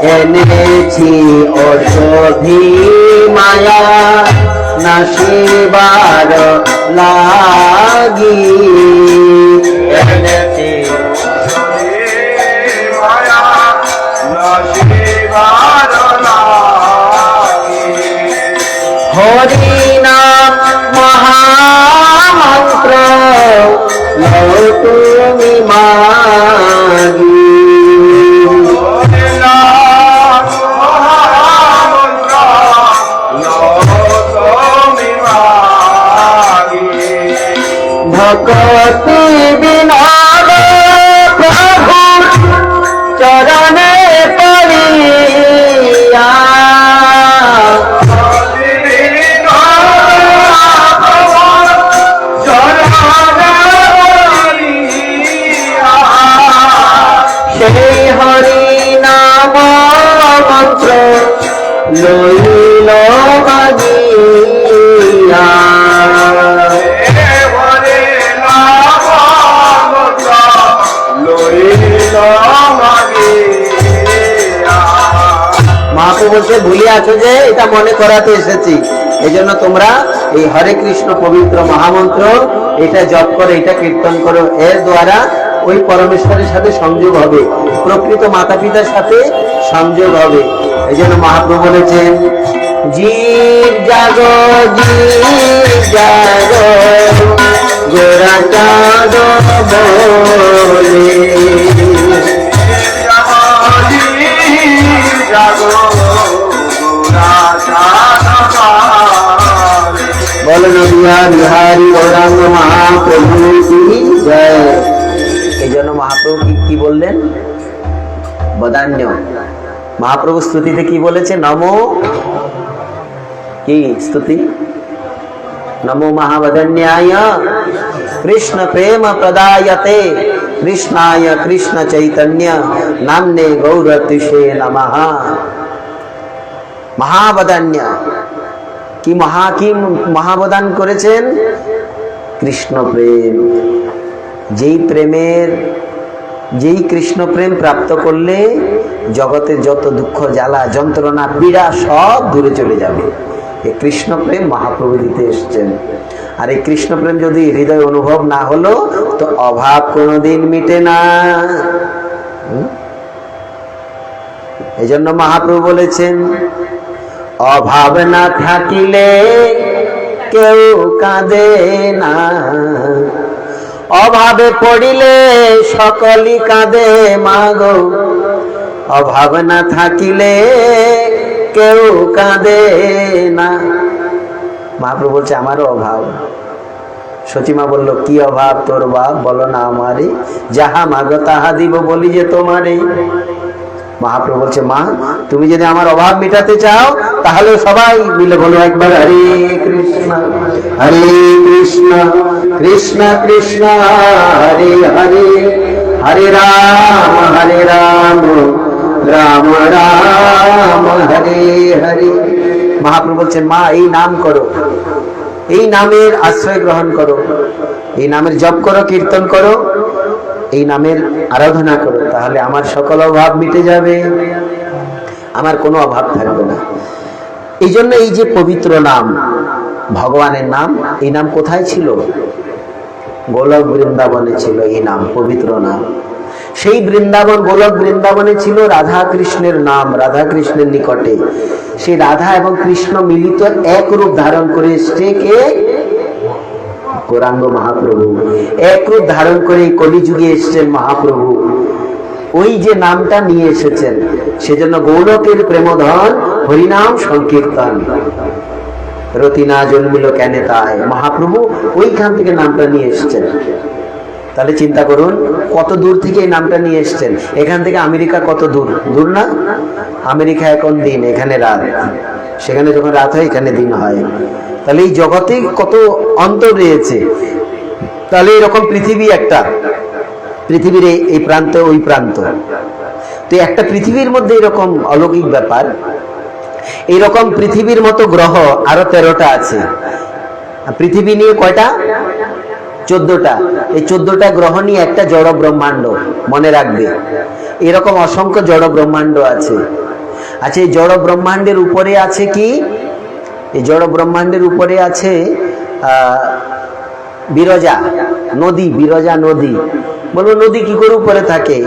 এনেছি ঔষধি মায়া নাশিবার লাগি, এনেছি মায়া নাশিবার লাগি। হরি নাম মহামন্ত্র লও তুমি মাগি, ভকতি বিনোদ প্রভু চরণে পড়িয়া, সেই হরি নাম মন্ত্র লইল মাগিয়া, মাকে বলছে ভুলে আছো যে এটা মনে করাতে এসেছি, এই জন্য তোমরা এই হরে কৃষ্ণ পবিত্র মহামন্ত্র এটা জপ করো, এটা কীর্তন করো, এর দ্বারা ওই পরমেশ্বরের সাথে সংযোগ হবে, প্রকৃত মাতা পিতার সাথে সংযোগ হবে। এই জন্য মহাপ্রভু বলেছেন জীব জাগো জীব জাগো গোরা চাঁদ বলে, বলো বিহারি বিহারি গৌরাঙ্গ মহাপ্রভু কি জয়। এই জন্য মহাপ্রভু কি বললেন? বদান্য। মহাপ্রভু স্তুতিতে কি বলেছে? নমো, কি স্তুতি? নমো মহাবদন্যায় কৃষ্ণ প্রেম প্রদায়তে কৃষ্ণায় কৃষ্ণ চৈতন্য নাম্নে গৌরতিষে নমঃ। মহাবদান্য কি মহাবদান করেছেন? কৃষ্ণ প্রেম। যেই কৃষ্ণ প্রেম প্রাপ্ত করলে জগতের যত দুঃখ জ্বালা যন্ত্রণা পীড়া সব দূরে চলে যাবে। এই কৃষ্ণ প্রেম মহাপ্রভু দিতে এসছেন। আর এই কৃষ্ণ প্রেম যদি হৃদয় অনুভব না হলো তো অভাব কোনোদিন মিটে না। এই জন্য মহাপ্রভু বলেছেন অভাব না থাকিলে কেউ কাঁদে না, অভাবে পড়িলে সকলই কাঁদে মাগো, অভাব না থাকিলে কেউ কাঁদে না। মহাপ্রভু বলছে আমারও অভাব। সচিমা বলল কি অভাব তোর বাপ? বলো না আমারে, যাহা মাগো তাহা দিব বলি যে তোমারে। মহাপ্রভু বলছে মা তুমি যদি আমার অভাব মেটাতে চাও তাহলে সবাই মিলে বলো একবার হরে কৃষ্ণ কৃষ্ণ কৃষ্ণ হরে হরে, হরে রাম রাম রাম হরে হরে। মহাপ্রভু বলছেন মা এই নাম করো, এই নামের আশ্রয় গ্রহণ করো, এই নামের জপ করো, কীর্তন করো, এই নামের আরাধনা করো, তাহলে আমার সকল অভাব মিটে যাবে, আমার কোনো অভাব থাকবে না। এই জন্য এই যে পবিত্র নাম ভগবানের নাম, এই নাম কোথায় ছিল? গোলক বৃন্দাবনে ছিল এই নাম, পবিত্র নাম। সেই বৃন্দাবন, গোলক বৃন্দাবনে ছিল রাধা কৃষ্ণের নাম, রাধা কৃষ্ণের নিকটে। সেই রাধা এবং কৃষ্ণ মিলিত এক রূপ ধারণ করে এসছে কে? গৌরাঙ্গ মহাপ্রভু। এক রূপ ধারণ করে কলিযুগে এসছেন মহাপ্রভু। ওই যে নামটা নিয়ে এসেছেন, সেজন্য গৌরকের প্রেমধন হরিনাম সংকীর্তন। রতি না জন্মিল কেন তাই, মহাপ্রভু ওইখান থেকে নামটা নিয়ে এসছেন। তাহলে চিন্তা করুন কত দূর থেকে এই নামটা নিয়ে এসছেন। এখান থেকে আমেরিকা কত দূর? দূর না? আমেরিকা এখন দিন, এখানে রাত। সেখানে যখন রাত হয় এখানে দিন হয়। তাহলে এই জগতে কত অন্তর রয়েছে। তাহলে এরকম পৃথিবী একটা, পৃথিবীর এই প্রান্ত ওই প্রান্ত, তো একটা পৃথিবীর মধ্যে এরকম অলৌকিক ব্যাপার। এইরকম পৃথিবীর মতো গ্রহ আরো 13টা আছে। পৃথিবী নিয়ে কয়টা? 14টা। এই 14টা গ্রহ নিয়ে একটা জড় ব্রহ্মাণ্ড, মনে রাখবে। এরকম অসংখ্য জড় ব্রহ্মাণ্ড আছে। আচ্ছা, এই জড় ব্রহ্মাণ্ডের উপরে আছে কি? এই জড় ব্রহ্মাণ্ডের উপরে আছে বিরজা নদী। বিরজা নদী, বলবো নদী কি করে উপরে থাকে?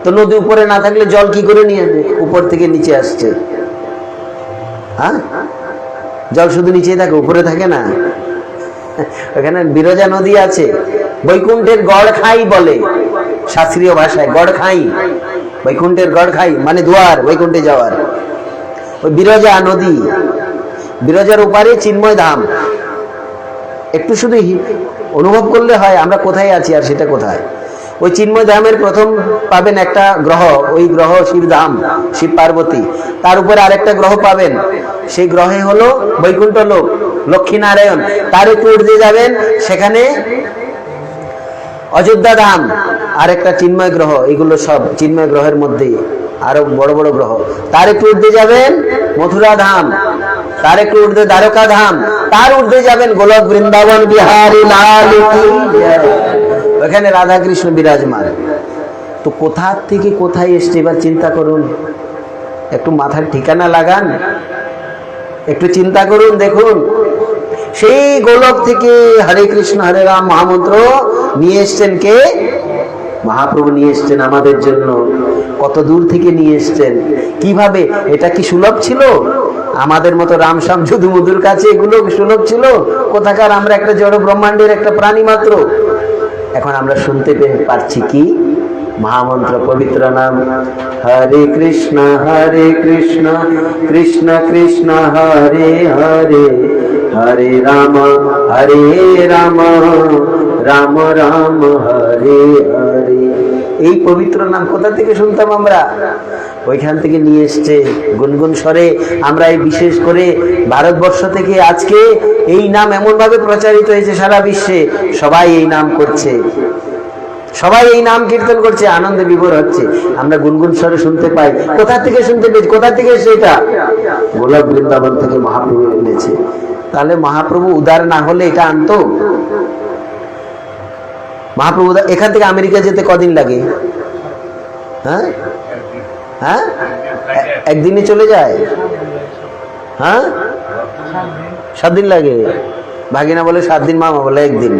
তো নদী উপরে না থাকলে জল কি করে নিয়ে উপর থেকে নিচে আসছে? হ্যাঁ, জল শুধু নিচেই থাকে, উপরে থাকে না। ওখানে বিরজা নদী আছে। বৈকুণ্ঠের গড় খাই বলে শাস্ত্রীয় ভাষায়, গড় খাই, বৈকুণ্ঠের গড় খাই মানে দুয়ার, বৈকুণ্ঠে যাওয়ার। ওই বিরজা নদী, বিরজার উপারে চিন্ময় ধাম। একটু শুধু অনুভব করলে হয় আমরা কোথায় আছি আর সেটা কোথায়। ওই চিন্ময় ধামের প্রথম পাবেন একটা গ্রহ, ওই গ্রহ শিবধাম, শিব পার্বতী। তার উপরে আরেকটা গ্রহ পাবেন, সেই গ্রহে হলো বৈকুণ্ঠ লোক, লক্ষ্মীনারায়ণ। তার একটু উর্ধে যাবেন, সেখানে অযোধ্যা ধাম, আরেকটা চিন্ময় গ্রহ। এগুলো সব চিন্ময় গ্রহের মধ্যেই, আরো বড় বড় গ্রহ। তার একটু উর্ধে যাবেন মথুরা ধাম, তার একটু উর্ধে দ্বারকা ধাম, তার উর্ধে যাবেন গোলক বৃন্দাবন বিহারী লাল কি জয়। ওখানে রাধা কৃষ্ণ বিরাজমান। তো কোথা থেকে কোথায় এসছে এবার চিন্তা করুন, একটু মাথার ঠিকানা লাগান, একটু চিন্তা করুন। দেখুন, সেই গোলক থেকে হরে কৃষ্ণ হরে রাম মহামন্ত্র নিয়ে এসছেন কে? মহাপ্রভু নিয়ে এসছেন আমাদের জন্য। কত দূর থেকে নিয়ে এসছেন, কিভাবে? এটা কি সুলভ ছিল? আমাদের মতো রামশ্যাম যদু মধুর কাছে এগুলো সুলভ ছিল? কোথাকার আমরা একটা জড় ব্রহ্মাণ্ডের একটা প্রাণী মাত্র। এখন আমরা শুনতে পারছি কি? মহামন্ত্র, পবিত্র নাম হরে কৃষ্ণ কৃষ্ণ কৃষ্ণ হরে হরে, হরে রাম রাম রাম হরে হরে। এই পবিত্র নাম কোথা থেকে শুনতাম আমরা? ওইখান থেকে নিয়ে এসছে গুনগুন স্বরে। আমরা এই বিশেষ করে ভারতবর্ষ থেকে আজকে এই নাম এমন ভাবে প্রচারিত হয়েছে সারা বিশ্বে, সবাই এই নাম করছে, সবাই এই নাম কীর্তন করছে, আনন্দে বিভোর হচ্ছে। আমরা গুনগুন স্বরে শুনতে পাই। কোথা থেকে শুনতে পেয়েছি? কোথা থেকে এসে? এটা গোলক বৃন্দাবন থেকে মহাপ্রভু এনেছে। তাহলে মহাপ্রভু উদার না হলে এটা আনতো? মহাপ্রভু এখান থেকে আমেরিকা যেতে কদিন লাগে? হ্যাঁ হ্যাঁ, একদিনে চলে যায়। হ্যাঁ, 7 দিন লাগে। ভাগিনা বলে 7 দিন, মামা বলে 1 দিন।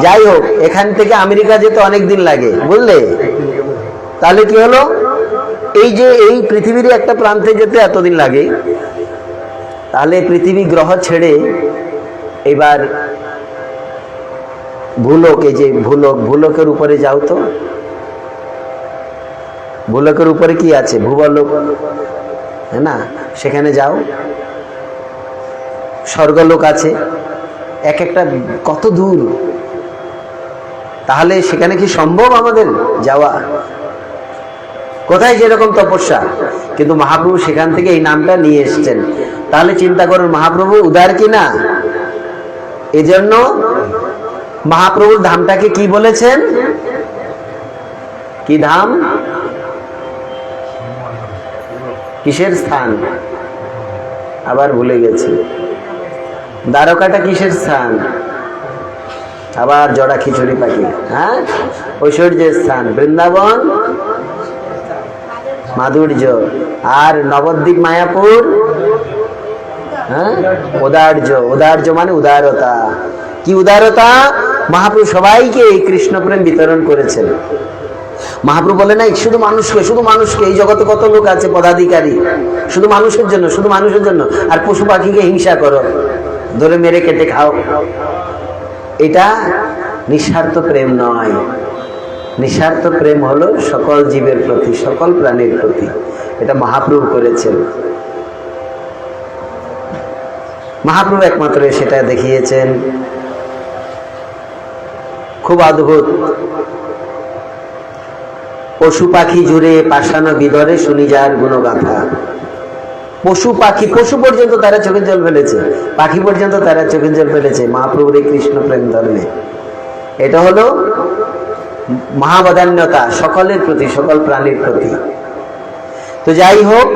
যাই হোক, এখান থেকে আমেরিকা যেতে অনেক দিন লাগে, বুঝলে? তাহলে কি হলো? এই যে এই পৃথিবীর একটা প্রান্তে যেতে এতদিন লাগে, তাহলে পৃথিবী গ্রহ ছেড়ে এবার ভূলোক, এই যে ভূলোকের উপরে যাও তো। ভূলোকের উপরে কি আছে? ভূবলোক, হ্যাঁ না? সেখানে যাও। স্বর্গলোক আছে, এক একটা কত দূর। তাহলে সেখানে কি সম্ভব আমাদের যাওয়া? কোথায় যেরকম তপস্যা, কিন্তু মহাপ্রভু সেখান থেকে এই নামটা নিয়ে এসছেন। তাহলে চিন্তা করুন মহাপ্রভু উদার কি না? এজন্য মহাপ্রভুর ধামটাকে কি বলেছেন? কি ধাম? কিসের স্থান? আবার ভুলে গেছি। দ্বারকাটা কিসের স্থান? আবার জড়া খিচুড়ি পাখি। হ্যাঁ, ঐশ্বর্যের স্থান। বৃন্দাবন মাধুর্য। আর নবদ্বীপ মায়াপুর হ্যাঁ উদার্য। উদার্য মানে উদারতা। কি উদারতা? মহাপ্রভু সবাইকে এই কৃষ্ণ প্রেম বিতরণ করেছেন। মহাপ্রভু বলে নাই শুধু মানুষকে, শুধু মানুষকে। এই জগতে কত লোক আছে পদাধিকারী, শুধু মানুষের জন্য, শুধু মানুষের জন্য। আর পশু পাখিকে হিংসা করো, ধরে মেরে কেটে খাও। এটা নিঃস্বার্থ প্রেম নয়। নিঃস্বার্থ প্রেম হলো সকল জীবের প্রতি, সকল প্রাণীর প্রতি। এটা মহাপ্রভু করেছেন। মহাপ্রভু একমাত্র সেটা দেখিয়েছেন। খুব অদ্ভুত। পশু পাখি জুড়ে পাষাণ বিদরে শুনি যার গুণগাথা। পশু পাখি, পশু পর্যন্ত তারা চোখের জল ফেলেছে, পাখি পর্যন্ত তারা চোখের জল ফেলেছে মহাপ্রভুর এই কৃষ্ণ প্রেম ধর্মে। এটা হলো মহাবদান্যতা সকলের প্রতি, সকল প্রাণীর প্রতি। তো যাই হোক,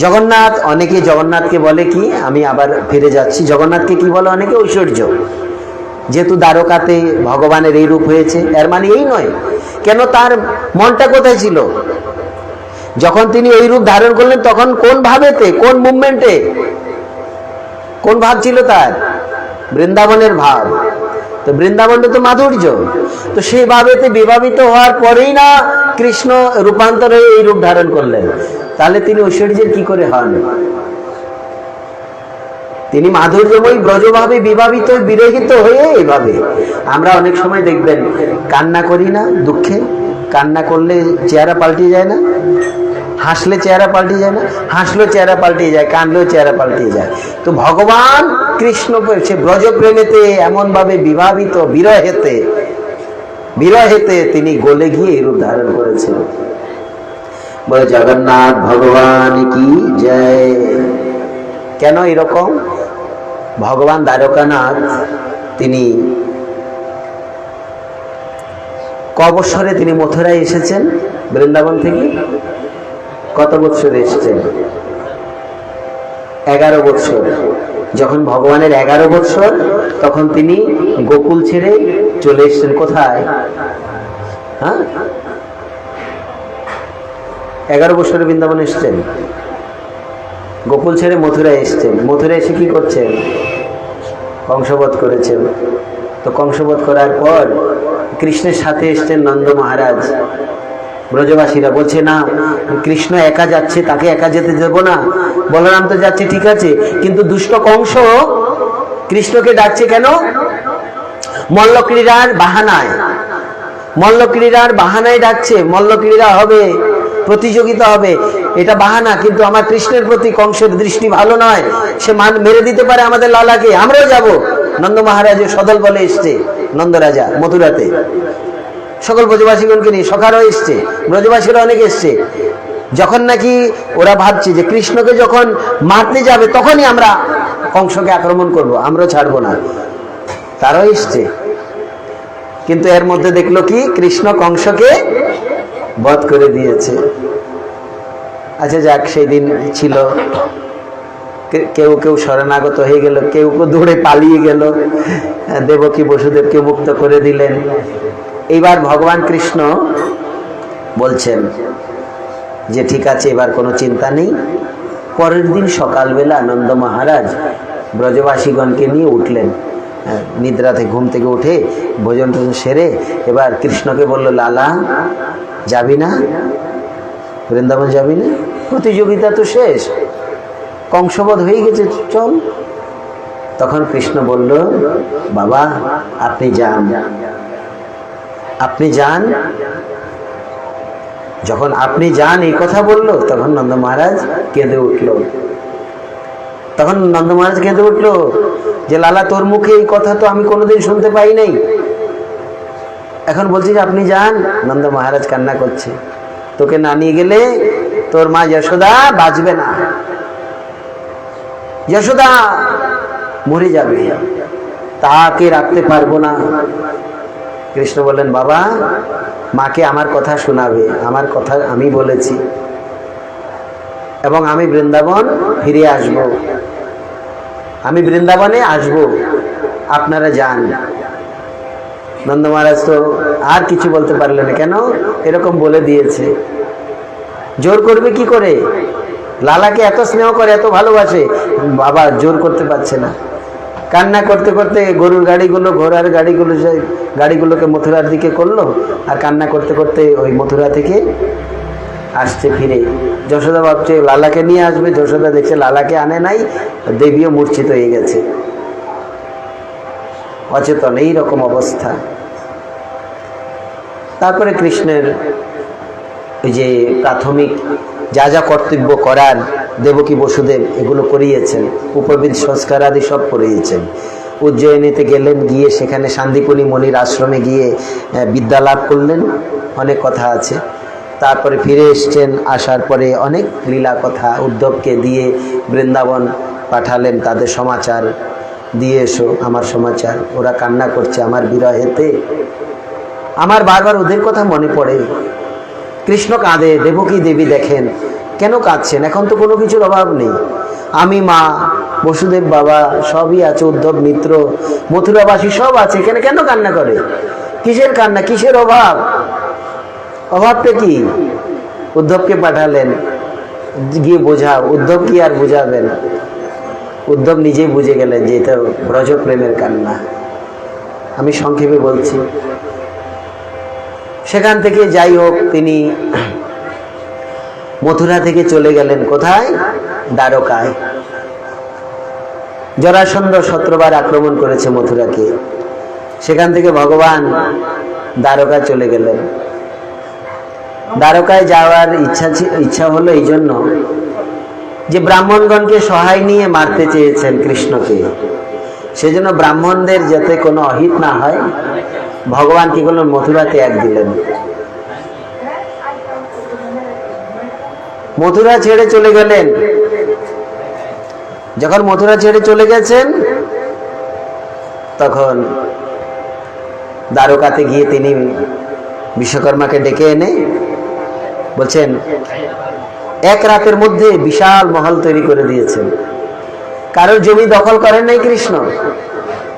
জগন্নাথ, অনেকে জগন্নাথকে বলে কি, আমি আবার ফিরে যাচ্ছি, জগন্নাথকে কি বলে অনেকে? ঐশ্বর্য। যেহেতু দ্বারকাতে ভগবানের এই রূপ হয়েছে, এর মানে এই নয়। কেন? তার মনটা কোথায় ছিল? যখন তিনি ওই রূপ ধারণ করলেন তখন কোন ভাবেতে, কোন মুভমেন্টে, কোন ভাব ছিল তার? বৃন্দাবনের ভাব। তো বৃন্দাবনটা তো মাধুর্য, তো সেই ভাবেতে বিভাবিত হওয়ার পরেই না কৃষ্ণ রূপান্তর হয়ে এই রূপ ধারণ করলেন। তাহলে তিনি ঐশ্বর্যের কি করে হন? তিনি মাধুর্যময় ব্রজভাবে বিভাবিত বিরহিত হয়ে এইভাবে। আমরা অনেক সময় দেখবেন কান্না করি না দুঃখে, কান্না করলে চেহারা পাল্টে যায় না, হাসলে চেহারা পাল্টে যায় না, হাসলেও চেহারা পাল্টে যায়, কাঁদলেও চেহারা পাল্টে যায়। তো ভগবান কৃষ্ণ সে ব্রজপ্রেমেতে এমন ভাবে বিভাবিত বিরহেতে তিনি গলে গিয়ে এই রূপ ধারণ করেছেন। বলে জগন্নাথ ভগবান কি জয়। কেন এরকম? ভগবান দ্বারকানাথ তিনি ক বৎসরে তিনি মথুরায় এসেছেন বৃন্দাবন থেকে? কত বৎসরে এসেছেন? 11 বৎসর। যখন ভগবানের 11 বৎসর, তখন তিনি গোকুল ছেড়ে চলে এসেছেন কোথায়? হ্যাঁ, 11 বৎসরে বৃন্দাবনে এসেছেন, গোকুল ছেড়ে মথুরায় এসেছেন। মথুরায় এসে কি করছেন? কংসবধ করেছেন। তো কংসবধ করার পর কৃষ্ণের সাথে এসেছেন নন্দ মহারাজ। ব্রজবাসীরা বলছে না, কৃষ্ণ একা যাচ্ছে, তাকে একা যেতে দেব না। বলরাম তো যাচ্ছে, ঠিক আছে, কিন্তু দুষ্ট কংস কৃষ্ণকে ডাকছে কেন? মল্লক্রীড়ার বাহানায়, মল্লক্রীড়ার বাহানায় ডাকছে। মল্লক্রীড়া হবে, প্রতিযোগিতা হবে, এটা বাহানা। কিন্তু আমার কৃষ্ণের প্রতি কংসের দৃষ্টি ভালো নয়, সে মেরে দিতে পারে আমাদের লালাকে। আমরাও যাব। নন্দ মহারাজের সদল বলে এসছে নন্দ রাজা মথুরাতে, সকল ব্রজবাসীগণকে নিয়ে, সখারও এসছে, ব্রজবাসীরা অনেক এসছে। যখন নাকি ওরা ভাবছে যে কৃষ্ণকে যখন মারতে যাবে তখনই আমরা কংসকে আক্রমণ করব, আমরাও ছাড়বো না, তারাও এসছে। কিন্তু এর মধ্যে দেখলো কি, কৃষ্ণ কংসকে বধ করে দিয়েছে। আচ্ছা যাক, সেই দিন ছিল, কেউ কেউ শরণাগত হয়ে গেল, কেউ কেউ দৌড়ে পালিয়ে গেল, দেবকী বসুদেবকে মুক্ত করে দিলেন। এইবার ভগবান কৃষ্ণ বলছেন যে ঠিক আছে, এবার কোনো চিন্তা নেই। পরের দিন সকালবেলা নন্দ মহারাজ ব্রজবাসীগণকে নিয়ে উঠলেন, নিদ্রাতে ঘুম থেকে উঠে ভোজন টোজন সেরে এবার কৃষ্ণকে বলল, লালা যাবি না, বৃন্দাবন যাবি না? প্রতিযোগিতা তো শেষ, কংসবধ হয়ে গেছে, চল। তখন কৃষ্ণ বলল, বাবা আপনি যান, আপনি যান। যখন আপনি যান এই কথা বললো, তখন নন্দ মহারাজ কেঁদে উঠল। তখন নন্দ মহারাজ কেঁদে উঠল যে লালা, তোর মুখে এই কথা তো আমি কোনোদিন শুনতে পাই নাই, এখন বলছিস আপনি যান। নন্দ মহারাজ কান্না করছে, তোকে না নিয়ে গেলে তোর মা যশোদা বাঁচবে না, যশোদা মরে যাবে, তাকে রাখতে পারবো না। কৃষ্ণ বললেন, বাবা মাকে আমার কথা শোনাবে, আমার কথা আমি বলেছি, এবং আমি বৃন্দাবন ফিরে আসব, আমি বৃন্দাবনে আসব, আপনারা যান। নন্দ মহারাজ তো আর কিছু বলতে পারলেন না, কেন? এরকম বলে দিয়েছে, জোর করবে কি করে? লালাকে এত স্নেহ করে, এত ভালোবাসে, বাবা জোর করতে পারছে না। কান্না করতে করতে গরুর গাড়িগুলো, ঘোড়ার গাড়িগুলোকে মথুরার দিকে করলো, আর কান্না করতে করতে ওই মথুরা থেকে আসছে ফিরে। যশোদা ভাবছে লালাকে নিয়ে আসবে, যশোদা দেখছে লালাকে আনে নাই, দেবীও মূর্ছিত হয়ে গেছে, অচেতন, এইরকম অবস্থা। তারপরে কৃষ্ণের ওই যে প্রাথমিক যা যা কর্তব্য করার দেবকী বসুদেব এগুলো করিয়েছেন, উপবিদ সংস্কার আদি সব করিয়েছেন। উজ্জয়িনীতে গেলেন, গিয়ে সেখানে শান্তিপুনী মনির আশ্রমে গিয়ে বিদ্যা লাভ করলেন, অনেক কথা আছে। তারপরে ফিরে এসছেন, আসার পরে অনেক লীলা কথা উদ্ধবকে দিয়ে বৃন্দাবন পাঠালেন, তাদের সমাচার দিয়ে এসো, আমার সমাচার। ওরা কান্না করছে আমার বিরহেতে, আমার বারবার ওদের কথা মনে পড়ে। কৃষ্ণ কাঁদে, দেবকী দেবী দেখেন কেন কাঁদছেন, এখন তো কোনো কিছুর অভাব নেই, আমি মা, বসুদেব বাবা সবই আছে, উদ্ধব মিত্র, মথুরাবাসী সব আছে, এখানে কেন কান্না করে? কিসের কান্না, কিসের অভাব? অভাবটা কি? উদ্ধবকে পাঠালেন, গিয়ে বোঝাও। উদ্ধব কি আর বোঝাবেন? উদ্ধব নিজেই বুঝে গেলেন যে এটা ব্রজপ্রেমের কান্না। আমি সংক্ষেপে বলছি। সেখান থেকে যাই হোক, তিনি মথুরা থেকে চলে গেলেন কোথায়? দ্বারকায়। জরাসন্ধ 17 বার আক্রমণ করেছে মথুরাকে। সেখান থেকে ভগবান দ্বারকায় চলে গেলেন। দ্বারকায় যাওয়ার ইচ্ছা হলো এই জন্য যে ব্রাহ্মণগণকে সহায় নিয়ে মারতে চেয়েছেন কৃষ্ণকে। সেজন্য ব্রাহ্মণদের যাতে কোনো অহিত না হয়, ভগবান কি করলেন? মথুরা ত্যাগ দিলেন। মথুরা ছেড়ে চলে গেলেন। যখন মথুরা ছেড়ে চলে গেছেন, তখন দ্বারকাতে গিয়ে তিনি বিশ্বকর্মাকে ডেকে এনে বলছেন, এক রাতের মধ্যে বিশাল মহল তৈরি করে দিয়েছেন। কারোর জমি দখল করেন নাই কৃষ্ণ,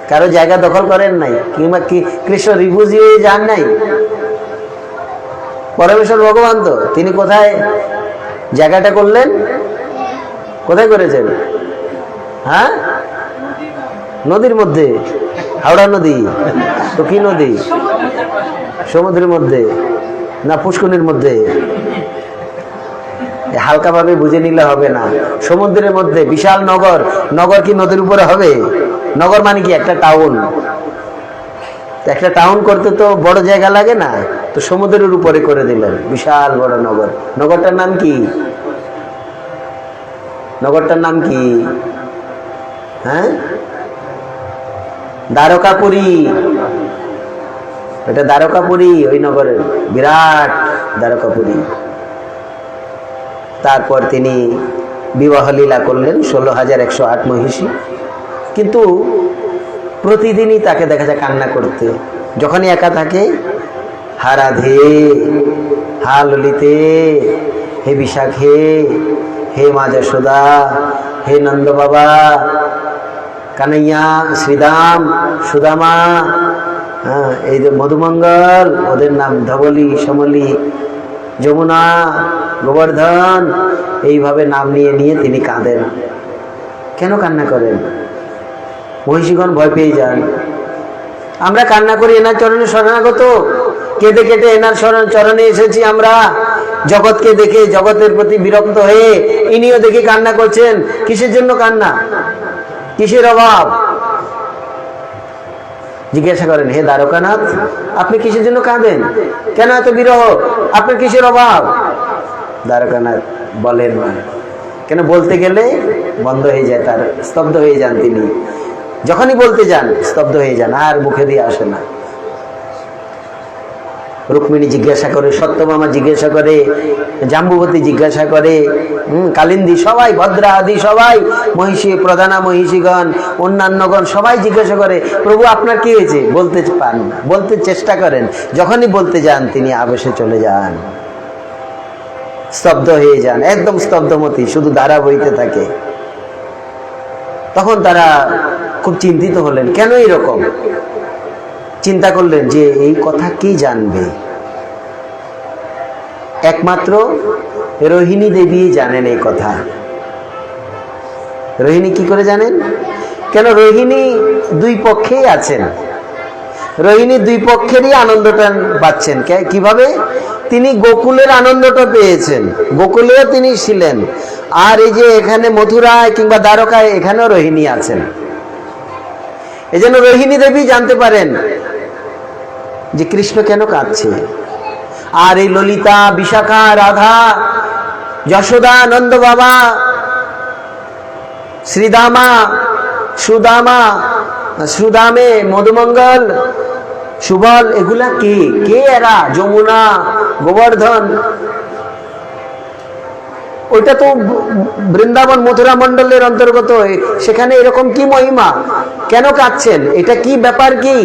কারো জায়গা দখল করেন নাই, কিংবা কৃষ্ণ রিফিউজি হয়ে যান নাই। পরমেশ্বর ভগবান তো তিনি কোথায় জায়গাটা করলেন? কোথায় করেছেন? হ্যাঁ, নদীর মধ্যে। হাওড়া নদী তো কি নদী? সমুদ্রের মধ্যে না পুষ্করিণীর মধ্যে? হালকাভাবে বুঝে নিলে হবে না। সমুদ্রের মধ্যে বিশাল নগর। নগর কি নদীর উপরে হবে? নগর মানে কি? একটা টাউন। একটা টাউন করতে তো বড় জায়গা লাগে না? তো সমুদ্রের উপরে করে দিলেন বিশাল বড় নগর। নগরটার নাম কি? নগরটার নাম কি? হ্যাঁ, দ্বারকাপুরী। এটা দ্বারকাপুরী, ওই নগরের বিরাট দ্বারকাপুরী। তারপর তিনি বিবাহ লীলা করলেন 16,108 মহিষী। কিন্তু প্রতিদিনই তাকে দেখা যায় কান্না করতে। যখনই একা থাকে, হা রাধে, হা ললিতে, হে বিশাখে, হে মা যশোদা, হে নন্দ বাবা, কানাইয়া, শ্রীদাম, সুদামা, হ্যাঁ, এই যে মধুমঙ্গল, ওদের নাম ধবলি, সমলি, যমুনা, গোবর্ধন, এইভাবে নাম নিয়ে নিয়ে তিনি কাঁদেন। কেন কান্না করেন? মহিষীগণ ভয় পেয়ে যান। আমরা কান্না করি এনার চরণে শরণাগত, কেঁদে কেটে এনার চরণে এসেছি আমরা। জগৎকে দেখে, জগতের প্রতি বিরক্ত হয়ে ইনিও দেখে কান্না করছেন। কিসের জন্য কান্না? কিসের অভাব? জিজ্ঞাসা করেন, হে দ্বারকানাথ, আপনি কিসের জন্য কাঁদেন? কেন এত বিরহ? আপনার কিসের অভাব? দ্বারকানাথ বলেন না। কেন? বলতে গেলে বন্ধ হয়ে যায়, তার স্তব্ধ হয়ে যান তিনি। যখনই বলতে যান স্তব্ধ হয়ে যান, আর মুখে দিয়ে আসে না। রুক্মিণী জিজ্ঞাসা করে, সত্যভামা জিজ্ঞাসা করে, জাম্বুবতী জিজ্ঞাসা করে, কালিন্দী, সবাই, ভদ্রা আদি সবাই, মহিষী, প্রধানা মহিষীগণ, অন্যান্যগণ সবাই জিজ্ঞাসা করে, প্রভু আপনার কি হয়েছে? বলতে পান না, বলতে চেষ্টা করেন। যখনই বলতে যান তিনি আবেশে চলে যান, স্তব্ধ হয়ে যান, একদম স্তব্ধমতি, শুধু ধারা বইতে থাকে। তখন তারা খুব চিন্তিত হলেন, কেন এরকম? চিন্তা করলেন যে এই কথা কে জানবে? একমাত্র রোহিণী দেবী জানেন এই কথা। রোহিণী কি করে জানেন? কেন? রোহিণী দুই পক্ষেই আছেন। রোহিণী দুই পক্ষেরই আনন্দটা পাচ্ছেন। কিভাবে? তিনি গোকুলের আনন্দটা পেয়েছেন, গোকুলেও তিনি ছিলেন, আর এই যে এখানে মথুরায় কিংবা দ্বারকায় এখানেও রোহিণী আছেন। এই জন্য রোহিণী দেবী জানতে পারেন যে কৃষ্ণ কেন কাঁদছে। আর এই ললিতা, বিশাখা, রাধা, যশোদা, নন্দ বাবা, শ্রীদামা, সুদামা, সুদামে, মধুমঙ্গল, সুবল, এগুলা কে? কে এরা? যমুনা, গোবর্ধন, ওইটা তো বৃন্দাবন মথুরা মন্ডলের অন্তর্গত। সেখানে এরকম কি মহিমা? কেন কাঁদছেন? এটা কি ব্যাপার? কি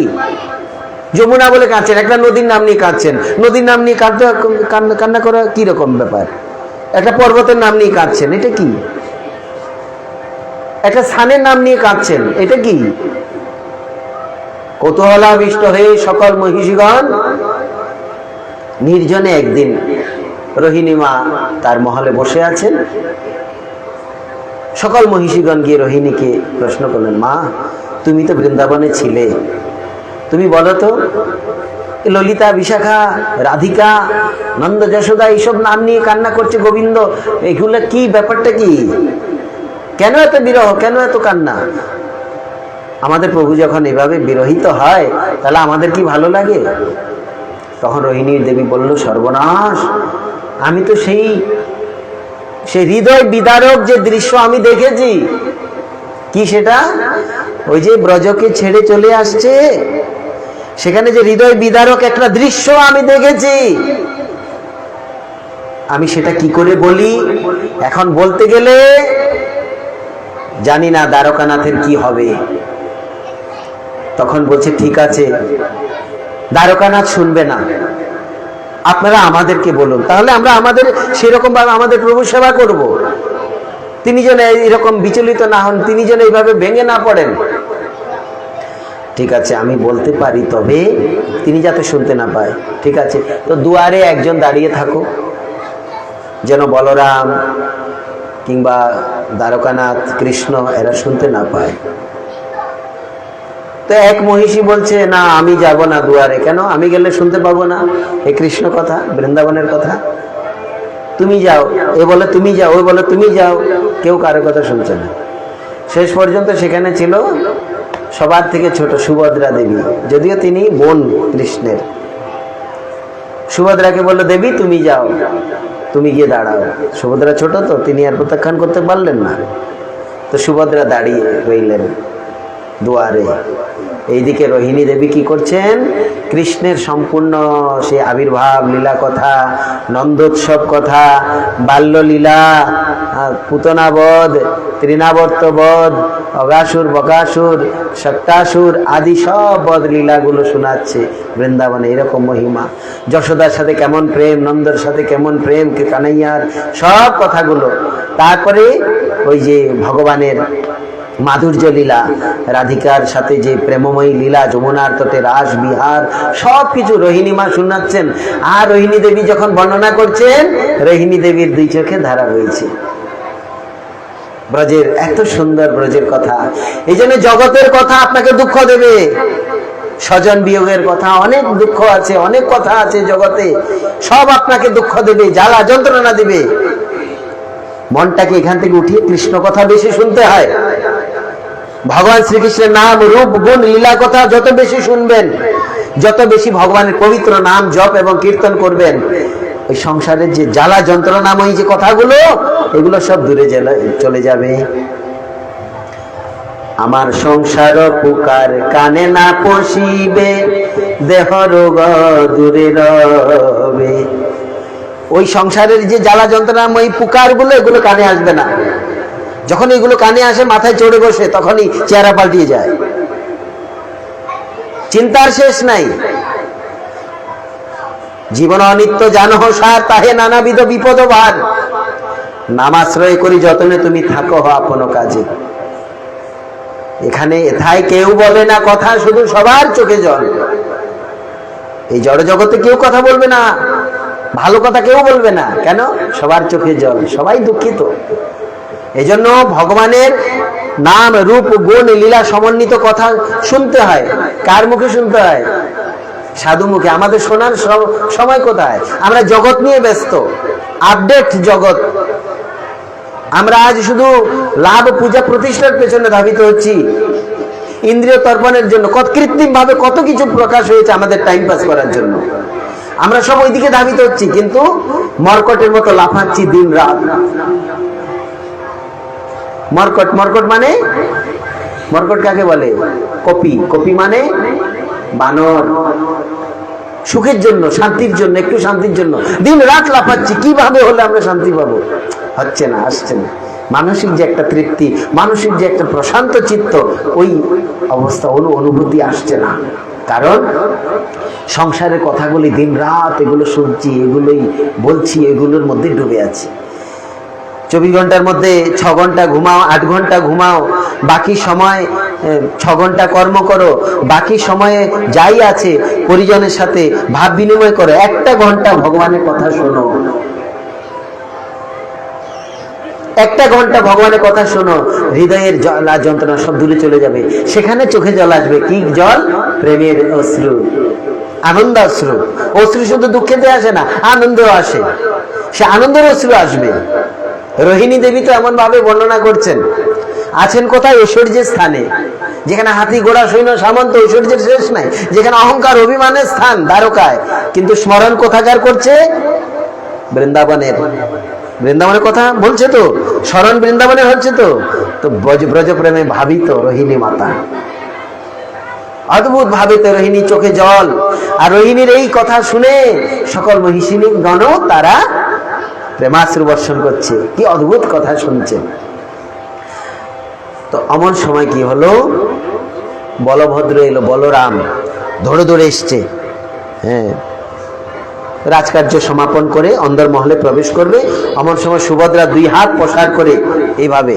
যমুনা বলে কাঁদছেন? একটা নদীর নাম নিয়ে কাঁদছেন। নদীর নাম নিয়ে কান্না করা কি রকম ব্যাপার? একটা পর্বতের নাম নিয়ে কাঁদছেন, এটা কি? একটা স্থানের নাম নিয়ে কাঁদছেন, এটা কি? কৌতূহলাবিষ্ট হয়ে সকল মহিষীগণ নির্জনে একদিন রোহিণী মা তার মহলে বসে আছেন। সকল মহিষীগণ গিয়ে রোহিণীকে প্রশ্ন করলেন, মা তুমি তো বৃন্দাবনে ছিলে, তুমি বলো তো ললিতা, বিশাখা, রাধিকা, নন্দ, যশোদা এইসব নাম নিয়ে কান্না করছে গোবিন্দ, এগুলো কি, ব্যাপারটা কি? কেন এত বিরহ, কেন এত কান্না? আমাদের প্রভু যখন এভাবে বিরহিত হয় তাহলে আমাদের কি ভালো লাগে? তখন রোহিণী দেবী বলল, সর্বনাশ, আমি তো সেই হৃদয় বিদারক যে দৃশ্য আমি দেখেছি। কি সেটা? ওই যে ব্রজকে ছেড়ে চলে আসছে, সেখানে যে হৃদয় বিদারক একটা দৃশ্য আমি দেখেছি। আমি সেটা কি করে বলি? এখন বলতে গেলে জানি না দ্বারকানাথের কি হবে। তখন বলছে, ঠিক আছে, দ্বারকানাথ শুনবে না, আপনারা আমাদেরকে বলুন, তাহলে আমরা আমাদের সেরকম ভাবে আমাদের প্রভু সেবা করব। তিনি যেন এরকম বিচলিত না হন, তিনি যেন এইভাবে ভেঙে না পড়েন। ঠিক আছে, আমি বলতে পারি, তবে তিনি যাতে শুনতে না পায়। ঠিক আছে, তো দুয়ারে একজন দাঁড়িয়ে থাকো, যেন বলরাম কিংবা দ্বারকানাথ, কৃষ্ণ এরা শুনতে না পায়। তো এক মহিষী বলছে, না আমি যাব না দুয়ারে। কেন? আমি গেলে শুনতে পাবো না এই কৃষ্ণ কথা, বৃন্দাবনের কথা। তুমি যাও। এ বলে তুমি যাও, ওই বলে তুমি যাও, কেউ কারো কথা শুনছে না। শেষ পর্যন্ত সেখানে ছিল সবার থেকে ছোট সুভদ্রা দেবী, যদিও তিনি বোন কৃষ্ণের। সুভদ্রাকে বললো, দেবী তুমি যাও, তুমি গিয়ে দাঁড়াও। সুভদ্রা ছোট তো, তিনি আর প্রত্যাখ্যান করতে পারলেন না। তো সুভদ্রা দাঁড়িয়ে রইলেন দুয়ারে। এইদিকে রোহিণী দেবী কি করছেন? কৃষ্ণের সম্পূর্ণ সে আবির্ভাব লীলা কথা, নন্দোৎসব কথা, বাল্যলীলা, পুতনাবধ, তৃণাবর্তবধ, অগাসুর, বকাসুর, সক্তাসুর আদি সব বধ লীলাগুলো শোনাচ্ছে বৃন্দাবনে। এরকম মহিমা, যশোদার সাথে কেমন প্রেম, নন্দর সাথে কেমন প্রেম, কানাইয়ার সব কথাগুলো। তারপরে ওই যে ভগবানের মাধুর্য লীলা, রাধিকার সাথে যে প্রেমময়ী লীলা, যমুনার তটে রাস বিহার, সব কিছু রোহিণী মা শোনাচ্ছেন। আর রোহিণী দেবী যখন বর্ণনা করছেন, রোহিণী দেবীর দুই চোখে ধারা হয়েছে। ব্রজের এত সুন্দর ব্রজের কথা। এই জন্য জগতের কথা আপনাকে দুঃখ দেবে, স্বজন বিয়োগের কথা, অনেক দুঃখ আছে, অনেক কথা আছে জগতে, সব আপনাকে দুঃখ দেবে, জ্বালা যন্ত্রণা দেবে। মনটাকে এখান থেকে উঠিয়ে কৃষ্ণ কথা বেশি শুনতে হয়। ভগবান শ্রীকৃষ্ণের নাম, রূপ, গুণ, লীলা কথা যত বেশি শুনবেন, যত বেশি ভগবানের পবিত্র নাম জপ এবং কীর্তন করবেন, ওই সংসারের যে জ্বালা যন্ত্রণাময়ী যে কথাগুলো, এগুলো সব দূরে চলে যাবে। আমার সংসার পুকার কানে না পশিবে, দেহ রোগ দূরে রবে। ওই সংসারের যে জ্বালা যন্ত্রণাময়ী পুকার গুলো, এগুলো কানে আসবে না। যখন এগুলো কানে আসে, মাথায় চড়ে বসে, তখনই চেহারা পাল্টিয়ে যায়, চিন্তার শেষ নাই। জীবন অনিত্য জানহ সার, তাহে নানাবিধ বিপদ ভার। নামাশ্রয় করি যতনে তুমি থাকো আপন কাজে। এখানে এথায় কেউ বলে না কথা, শুধু সবার চোখে জল। এই জড় জগতে কেউ কথা বলবে না, ভালো কথা কেউ বলবে না। কেন? সবার চোখে জল, সবাই দুঃখিত। এজন্য ভগবানের নাম, রূপ, গুণ, লীলা সমন্বিত কথা শুনতে হয়। কার মুখে শুনতে হয়? সাধু মুখে। আমাদের শোনার সময় কোথায়? আমরা জগৎ নিয়ে ব্যস্ত, আপডেট জগৎ। আমরা আজ শুধু লাভ, পূজা, প্রতিষ্ঠার পেছনে ধাবিত হচ্ছি, ইন্দ্রিয় তর্পণের জন্য। কৃত্রিম ভাবে কত কিছু প্রকাশ হয়েছে আমাদের টাইম পাস করার জন্য, আমরা সব ওইদিকে ধাবিত হচ্ছি, কিন্তু মর্কটের মতো লাফাচ্ছি দিন রাত। মর্কট, মর্কট মানে, মর্কট কাকে বলে? কপি। কপি মানে বানর। সুখের জন্য, শান্তির জন্য, একটু শান্তির জন্য দিন রাত লাফাচ্ছি। কিভাবে হলে আমরা শান্তি পাবো? হচ্ছে না, আসছে না। মানসিক যে একটা তৃপ্তি, মানসিক যে একটা প্রশান্ত চিত্ত, ওই অবস্থা, অনুভূতি আসছে না। কারণ সংসারের কথাগুলি দিন রাত এগুলো শুনছি, এগুলোই বলছি, এগুলোর মধ্যে ডুবে আছি। 24 ঘন্টার মধ্যে 6 ঘন্টা ঘুমাও, 8 ঘন্টা ঘুমাও, বাকি সময় 6 ঘন্টা কর্ম করো, বাকি সময়ে যাই আছে পরিজনের সাথে ভাব বিনিময় করো, 1 ঘন্টা ভগবানের কথা শোনো। একটা ঘন্টা ভগবানের কথা শোনো, হৃদয়ের জ্বালা যন্ত্রণা সব দূরে চলে যাবে। সেখানে চোখে জল আসবে। কি জল? প্রেমের অশ্রু, আনন্দ অশ্রু। অশ্রু শুধু দুঃখেতে আসে না, আনন্দেও আসে। সে আনন্দের অশ্রু আসবে। রোহিণী দেবী তো এমন ভাবে বর্ণনা করছেন, আছেন কোথায়? ঐশ্বর্যের স্থানে, যেখানে হাতি ঘোড়া সৈন্য সামন্ত, ঐশ্বর্যের শেষ নাই, যেখানে অহংকার অভিমানের স্থান দ্বারকায়, কিন্তু স্মরণ কোথাকার করছে? বৃন্দাবনের। বৃন্দাবনের কথা বলছে তো, স্মরণ বৃন্দাবনের হচ্ছে তো। তো ব্রজ প্রেমে ভাবিত রোহিণী মাতা, অদ্ভুত ভাবিত রোহিণী, চোখে জল। আর রোহিণীর এই কথা শুনে সকল মহিষিনী গণ তারা প্রেমাশ্রু বর্ষণ করছে। কি অদ্ভুত কথা শুনছে। তো এমন সময় কি হলো, বলভদ্র এলো, বলরাম ধরে ধরে এসছে। হ্যাঁ, রাজকার্য সমাপন করে অন্দরমহলে প্রবেশ করবে। এমন সময় সুভদ্রা দুই হাত প্রসার করে এইভাবে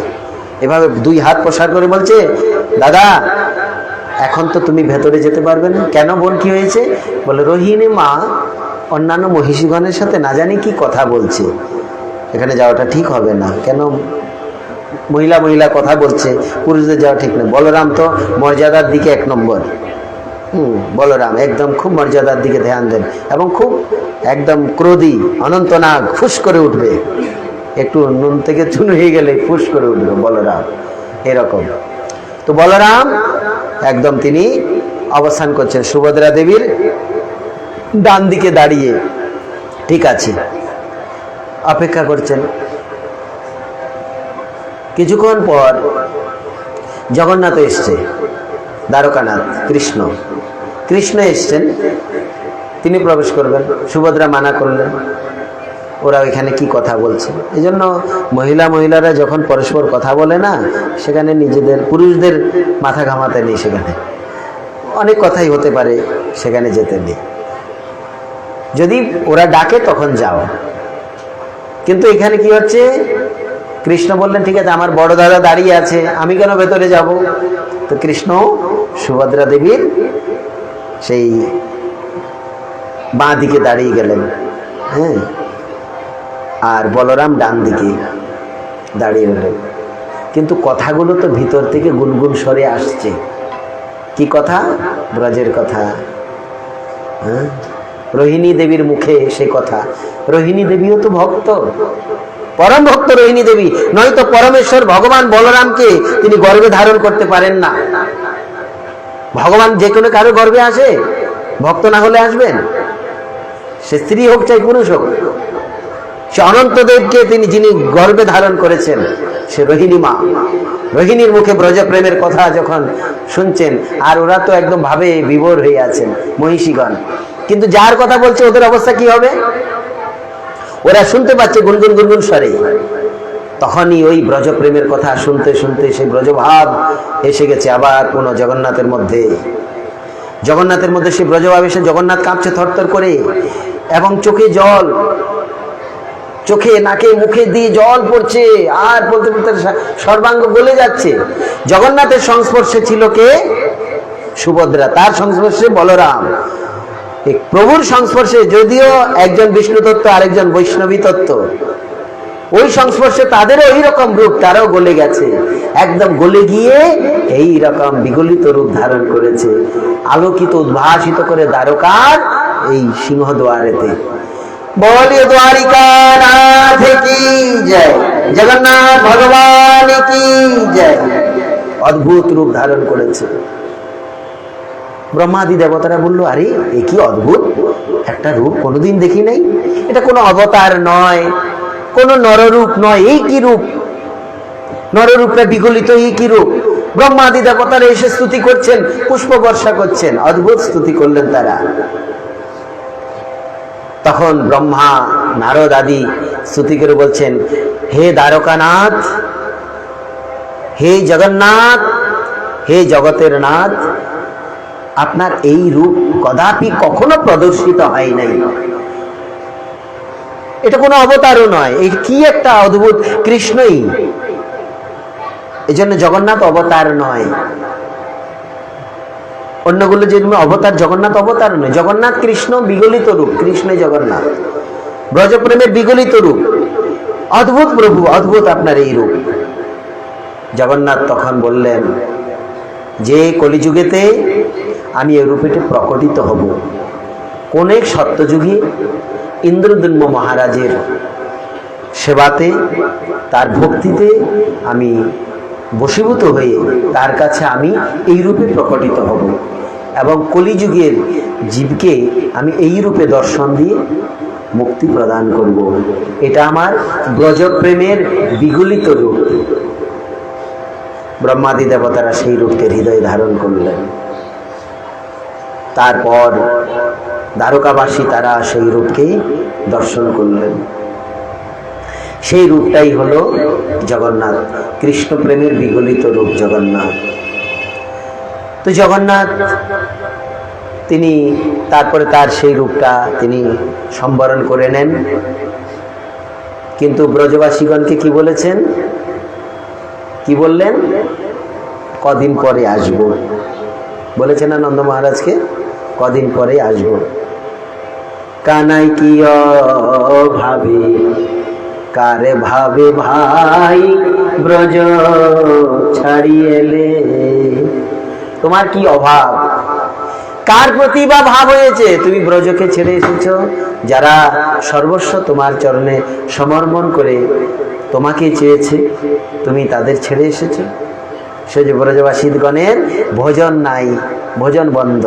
এভাবে দুই হাত প্রসার করে বলছে, দাদা এখন তো তুমি ভেতরে যেতে পারবে না। কেন বোন, কি হয়েছে? বলে, রোহিণী মা অন্যান্য মহিষীগণের সাথে না জানি কি কথা বলছে, এখানে যাওয়াটা ঠিক হবে না। কেন? মহিলা মহিলা কথা বলছে, পুরুষদের যাওয়া ঠিক না। বলরাম তো মর্যাদার দিকে এক নম্বর। বলরাম একদম খুব মর্যাদার দিকে ধ্যান দেন, এবং খুব একদম ক্রোধী, অনন্তনাগ, ফুস করে উঠবে। একটু নুন থেকে চুন হয়ে গেলে ফুস করে উঠবে বলরাম, এরকম। তো বলরাম একদম তিনি অবস্থান করছেন সুভদ্রা দেবীর ডান দিকে দাঁড়িয়ে, ঠিক আছে, অপেক্ষা করছেন। কিছুক্ষণ পর জগন্নাথ এসছে, দ্বারকানাথ কৃষ্ণ কৃষ্ণ এসছেন, তিনি প্রবেশ করবেন। সুভদ্রা মানা করলেন। ওরা এখানে কি কথা বলছে? এই জন্য মহিলারা যখন পরস্পর কথা বলে না, সেখানে নিজেদের পুরুষদের মাথা ঘামাতে নেই। সেখানে অনেক কথাই হতে পারে, সেখানে যেতে নেই। যদি ওরা ডাকে তখন যাও। কিন্তু এখানে কি হচ্ছে? কৃষ্ণ বললেন, ঠিক আছে, আমার বড় দাদা দাঁড়িয়ে আছে, আমি কেন ভেতরে যাব? তো কৃষ্ণ সুভদ্রা দেবীর সেই বাঁ দিকে দাঁড়িয়ে গেলেন। হ্যাঁ, আর বলরাম ডান দিকে দাঁড়িয়ে গেলেন। কিন্তু কথাগুলো তো ভিতর থেকে গুনগুন স্বরে আসছে। কি কথা? ব্রজের কথা। হ্যাঁ, রোহিণী দেবীর মুখে সে কথা। রোহিণী দেবীও তো ভক্ত, পরম ভক্ত রোহিণী দেবী। নয়তো পরমেশ্বর ভগবান বলরামকে তিনি গর্ভে ধারণ করতে পারেন না। ভগবান যে কোনো কারো গর্ভে আসে? ভক্ত না হলে আসবেন? সে স্ত্রী হোক চাই পুরুষ হোক। সে অনন্তদেবকে তিনি যিনি গর্ভে ধারণ করেছেন, সে রোহিণী মা। রোহিণীর মুখে ব্রজ প্রেমের কথা যখন শুনছেন, আর ওরা তো একদম ভাবে বিভোর হয়ে আছেন মহিষীগণ। কিন্তু যার কথা বলছে ওদের অবস্থা কি হবে? ওরা শুনতে পাচ্ছে গুনগুন গুনগুন স্বরে। তখনই ওই ব্রজ প্রেমের কথা শুনতে শুনতে সেই ব্রজভাব এসে গেছে আবার কোন জগন্নাথের মধ্যে। জগন্নাথের মধ্যে সেই ব্রজভাব এসে জগন্নাথ কাঁপছে থরথর করে, এবং চোখে জল, চোখে নাকে মুখে দিয়ে জল পড়ছে, আর বলতে বলতে সর্বাঙ্গ গলে যাচ্ছে। জগন্নাথের সংস্পর্শে ছিল কে? সুভদ্রা। তার সংস্পর্শে বলরাম। এই প্রভুর সংস্পর্শে, যদিও একজন বিষ্ণু তত্ত্ব আরেকজন বৈষ্ণবী তত্ত্ব, ওই সংস্পর্শে তাদেরও ওই রকম রূপ, তারাও গলে গেছে, একদম গলে গিয়ে এই রকম বিগলিত রূপ ধারণ করেছে, আলোকিত উদ্ভাসিত করে দ্বারকার এই সিংহদ্বারেতে। বলিয়ে দ্বারিকানাথ কি জয়, জগন্নাথ ভগবান কি জয়। অদ্ভুত রূপ ধারণ করেছে। ব্রহ্মাদি দেবতারা বললো, আরে এ কি অদ্ভুত একটা রূপ, কোনোদিন দেখি নাই। এটা কোনো অবতার নয়, কোনো নররূপ নয়, এই কি রূপ? নররূপটা বিগলিত, এই কি রূপ? ব্রহ্মাদি দেবতারা এসে স্তুতি করছেন, পুষ্প বর্ষা করছেন, অদ্ভুত স্তুতি করলেন তারা। তখন ব্রহ্মা নারদ আদি স্তুতি করে বলছেন, হে দ্বারকানাথ, হে জগন্নাথ, হে জগতের নাথ, আপনার এই রূপ কদাপি কখনো প্রদর্শিত হয় নাই। এটা কোনো অবতারও নয়, এই কি একটা অদ্ভুত কৃষ্ণই। এই জন্য জগন্নাথ অবতার নয়। অন্যগুলো যেরকম অবতার, জগন্নাথ অবতার নয়। জগন্নাথ কৃষ্ণ বিগলিত রূপ, কৃষ্ণ জগন্নাথ ব্রজপ্রেমের বিগলিত রূপ। অদ্ভুত প্রভু, অদ্ভুত আপনার এই রূপ। জগন্নাথ তখন বললেন যে কলিযুগেতে আমি এই রূপেতে প্রকটিত হব। কোন এক সত্যযুগে ইন্দ্রদ্যুম্ন মহারাজের সেবাতে, তার ভক্তিতে আমি বশীভূত হয়ে তার কাছে আমি এই রূপে প্রকটিত হব এবং কলিযুগের জীবকে আমি এই রূপে দর্শন দিয়ে মুক্তি প্রদান করব। এটা আমার ব্রজপ্রেমের বিগলিত রূপ। ব্রহ্মাদি দেবতারা সেই রূপকে হৃদয়ে ধারণ করলেন। তারপর দ্বারকাবাসী তারা সেই রূপকে দর্শন করলেন। সেই রূপটাই হলো জগন্নাথ, কৃষ্ণ প্রেমের বিগলিত রূপ জগন্নাথ। তো জগন্নাথ তিনি তারপরে তার সেই রূপটা তিনি সম্বরণ করে নেন। কিন্তু ব্রজবাসীগণকে কি বলেছেন, কি বললেন? কদিন পরে আসব। বলেছেন না নন্দ মহারাজকে, কদিন পরে আসব। কানাই কি ভাবে কারে ভাবে ভাই ব্রজ ছাড়িয়ে এলে। তোমার কি অভাব, কার প্রতি বা ভাব হয়েছে? তুমি ব্রজকে ছেড়ে এসেছো, যারা সর্বস্ব তোমার চরণে সমর্পণ করে তোমাকে চেয়েছে, তুমি তাদের ছেড়ে এসেছো। সে যে ব্রজবাসীগণের ভোজন নাই, ভোজন বন্ধ,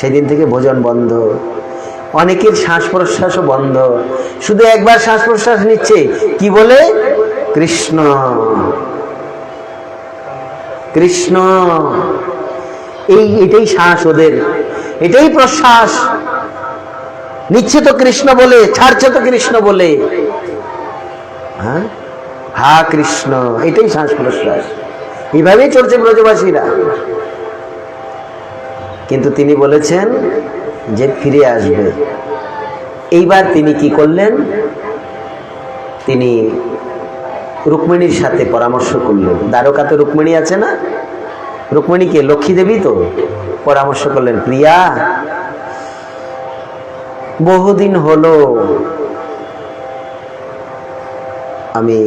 সেদিন থেকে ভোজন বন্ধ। অনেকের শ্বাস প্রশ্বাসও বন্ধ, শুধু একবার শ্বাস প্রশ্বাস নিচ্ছে, কি বলে? কৃষ্ণ কৃষ্ণ। এটাই শ্বাস ওদের, এটাই প্রশ্বাস। নিচ্ছে তো কৃষ্ণ বলে, ছাড়ছে তো কৃষ্ণ বলে। হ্যাঁ, হা কৃষ্ণ, এটাই শ্বাস প্রশ্বাস। এইভাবেই চলছে ব্রজবাসীরা। কিন্তু তিনি বলেছেন যে ফিরে আসবে। এইবার তিনি কি করলেন? তিনি রুক্মিণীর সাথে পরামর্শ করলেন। দ্বারকাতে রুক্মিণী আছে না? রুক্মিণীকে লক্ষ্মী দেবী তো পরামর্শ করলেন, প্রিয়া বহুদিন হলো আমি,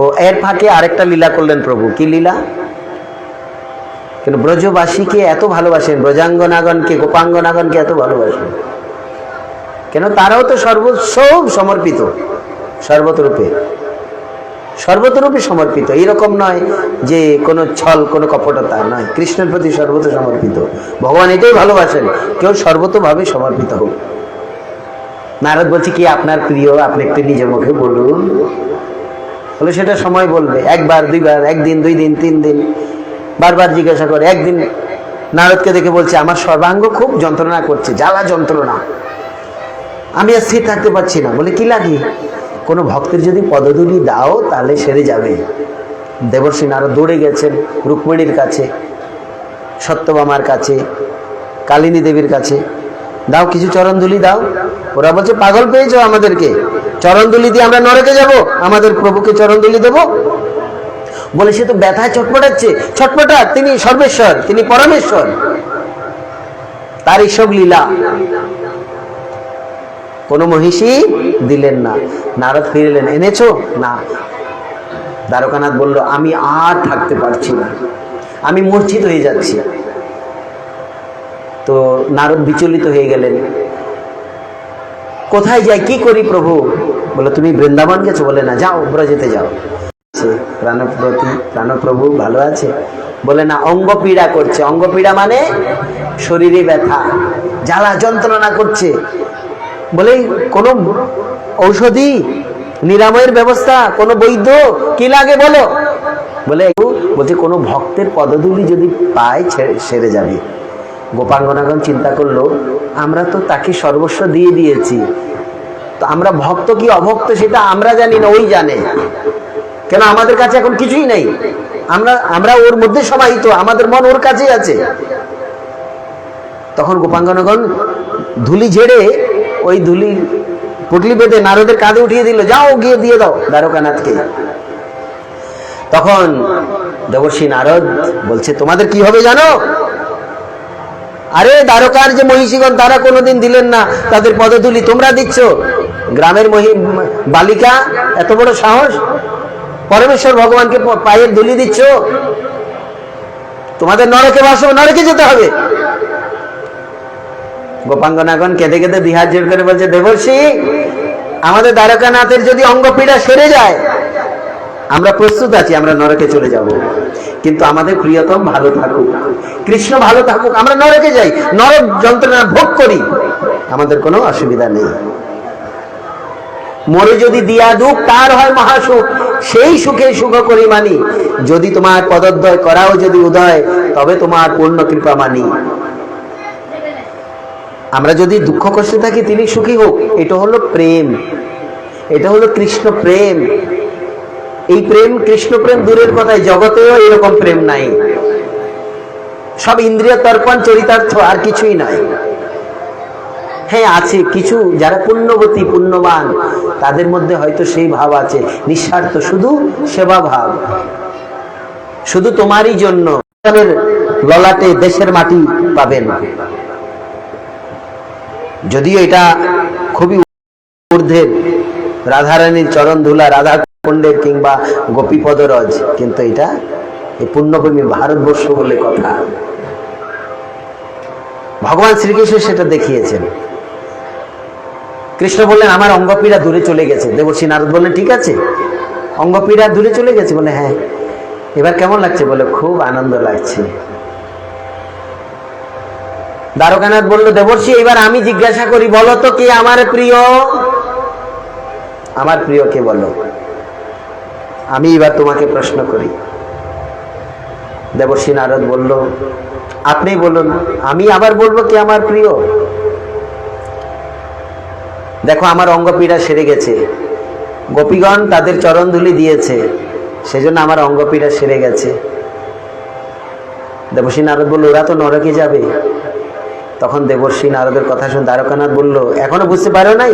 ও এর ফাঁকে আরেকটা লীলা করলেন প্রভু। কি লীলা? কিন্তু ব্রজবাসীকে এত ভালোবাসেন, ব্রজাঙ্গনাগণকে, গোপাঙ্গনাগণকে এত ভালোবাসেন কেন? তারাও তো সর্বস্ব সমর্পিত, সর্বতরূপে সর্বতরূপে সমর্পিত। এইরকম নয় যে কোনো ছল, কোনো কপটতা নয়, কৃষ্ণের প্রতি সর্বত সমর্পিত। ভগবান এটাই ভালোবাসেন, কেউ সর্বতভাবে সমর্পিত হোক। নারদ বলছে, কি আপনার প্রিয়, আপনি একটু নিজের মুখে বলুন। বলে সেটা সময় বলবে, একবার দুইবার, একদিন, 2 দিন, 3 দিন, বারবার জিজ্ঞাসা করে। একদিন নারদকে দেখে বলছে, আমার সর্বাঙ্গ খুব যন্ত্রণা করছে, জ্বালা যন্ত্রণা, আমি আর স্থির থাকতে পারছি না। বলে কি লাগে? কোনো ভক্তের যদি পদধূলি দাও তাহলে সেরে যাবে। দেবর্ষী নারদ দৌড়ে গেছেন রুক্মিণীর কাছে, সত্যভামার কাছে, কালিনী দেবীর কাছে। দাও কিছু চরণধুলি দাও। ওরা বলছে, পাগল পেয়েছো আমাদেরকে? চরণধুলি দিয়ে আমরা নরকে যাব? আমাদের প্রভুকে চরণধুলি দেব? বলে সে তো ব্যথায় ছটপটাচ্ছে। ছটপটাক, তিনি সর্বেশ্বর, তিনি পরমেশ্বর, তার এইসব লীলা। কোনো মহিষী দিলেন না। নারদ ফিরলেন, এনেছো না? দ্বারকানাথ বলল, আমি আর থাকতে পারছি না, আমি মূর্ছিত হয়ে যাচ্ছি। তো নারদ বিচলিত হয়ে গেলেন, কোথায় যাই, কি করি প্রভু? বলে, তুমি বৃন্দাবন গেছো? বলে না, যাও ব্রজেতে যাও। প্রাণপ্রভু ভালো আছে? বলে না, অঙ্গ পীড়া করছে। অঙ্গ পীড়া মানে শরীরে ব্যথা, জ্বালা যন্ত্রণা করছে। বলে কোনো ঔষধি, নিরাময়ের ব্যবস্থা, কোনো বৈদ্য কি লাগে বলো? বলছে কোনো ভক্তের পদধূলি যদি পায় সেরে যাবে। গোপাঙ্গনাগণ চিন্তা করলো, আমরা তো তাকে সর্বস্ব দিয়ে দিয়েছি, তো আমরা ভক্ত কি অভক্ত সেটা আমরা জানি না, ওই জানে। কেন আমাদের কাছে এখন কিছুই নেই, আমরা ওর মধ্যে সমাহিত, আমাদের মন ওর কাছেই আছে। তখন গোপাঙ্গনাগণ ধুলি ঝেড়ে ওই ধুলি পুটলি বেঁধে নারদের কাঁধে উঠিয়ে দিল, যাও গিয়ে দিয়ে দাও দ্বারকানাথকে। তখন দেবর্ষী নারদ বলছে, তোমাদের কি হবে জানো? আরে দ্বারকার যে মহিষীগণ তারা কোনোদিন দিলেন না তাদের পদধূলি, তোমরা দিচ্ছ। গ্রামের বালিকা, এত বড় সাহস, পরমেশ্বর ভগবানকে পায়ের ধুলি দিচ্ছ। তোমাদের নরকে বাসো, নরকে যেতে হবে। গোপাঙ্গনাগণ কেঁদে কেঁদে দিহার জোর করে বলছে, দেবর্ষি, আমাদের দ্বারকানাথের যদি অঙ্গপীড়া সেরে যায় আমরা প্রস্তুত আছি, আমরা নরকে চলে যাব, কিন্তু আমাদের প্রিয়তম ভালো থাকুক, কৃষ্ণ ভালো থাকুক, আমরা নরকে যাই, নরক যন্ত্রণা ভোগ করি, আমাদের কোনো অসুবিধা নেই। মরে যদি দিয়া দুঃখ তার হয় মহাসুখ, সেই সুখে সুখ করি মানি, যদি তোমার পদোদয় করাও যদি উদয়, তবে তোমার পূর্ণ কৃপা মানি। আমরা যদি দুঃখ কষ্টে থাকি তিনি সুখী হোক, এটা হলো প্রেম, এটা হলো কৃষ্ণ প্রেম। এই প্রেম, কৃষ্ণ প্রেম দূরের কথায়, জগতেও এরকম প্রেম নাই। সব ইন্দ্রিয় তর্পণ, চরিতার্থ, আর কিছুই নাই। হ্যাঁ আছে কিছু যারা পুণ্যবতী, পুণ্যবান, তাদের মধ্যে হয়তো সেই ভাব আছে, নিঃস্বার্থ, শুধু সেবা ভাব, শুধু তোমারই জন্য। ললাটে দেশের মাটি পাবেন, যদিও এটা খুবই ঊর্ধ্বের, রাধারানীর চরণ ধুলা, রাধা কুণ্ডের কিংবা গোপীপদরজ, কিন্তু এটা এই পুণ্যভূমি ভারতবর্ষ বলে কথা। ভগবান শ্রীকৃষ্ণ সেটা দেখিয়েছেন। কৃষ্ণ বললেন আমার অঙ্গপীড়া দূরে চলে গেছে। দেবর্ষি নারদ বললেন ঠিক আছে, অঙ্গপীড়া দূরে চলে গেছে? বলে হ্যাঁ। এবার কেমন লাগছে? বলে খুব আনন্দ লাগছে। দ্বারকানাথ বলল, দেবর্ষি এবার আমি জিজ্ঞাসা করি, বলো তো কে আমার প্রিয়? আমার প্রিয় কে বলো? আমি এবার তোমাকে প্রশ্ন করি। দেবর্ষি নারদ বলল, আপনি বলুন। আমি আবার বলবো কে আমার প্রিয়? দেখো আমার অঙ্গপীড়া সেরে গেছে, গোপীগণ তাদের চরণধুলি দিয়েছে, সেজন্য আমার অঙ্গপীড়া সেরে গেছে। দেবর্ষি নারদ বলল, ওরা তো নরকে যাবে। তখন দেবর্ষি নারদের কথা শুনে দ্বারকানাথ বলল, এখনো বুঝতে পারো নাই?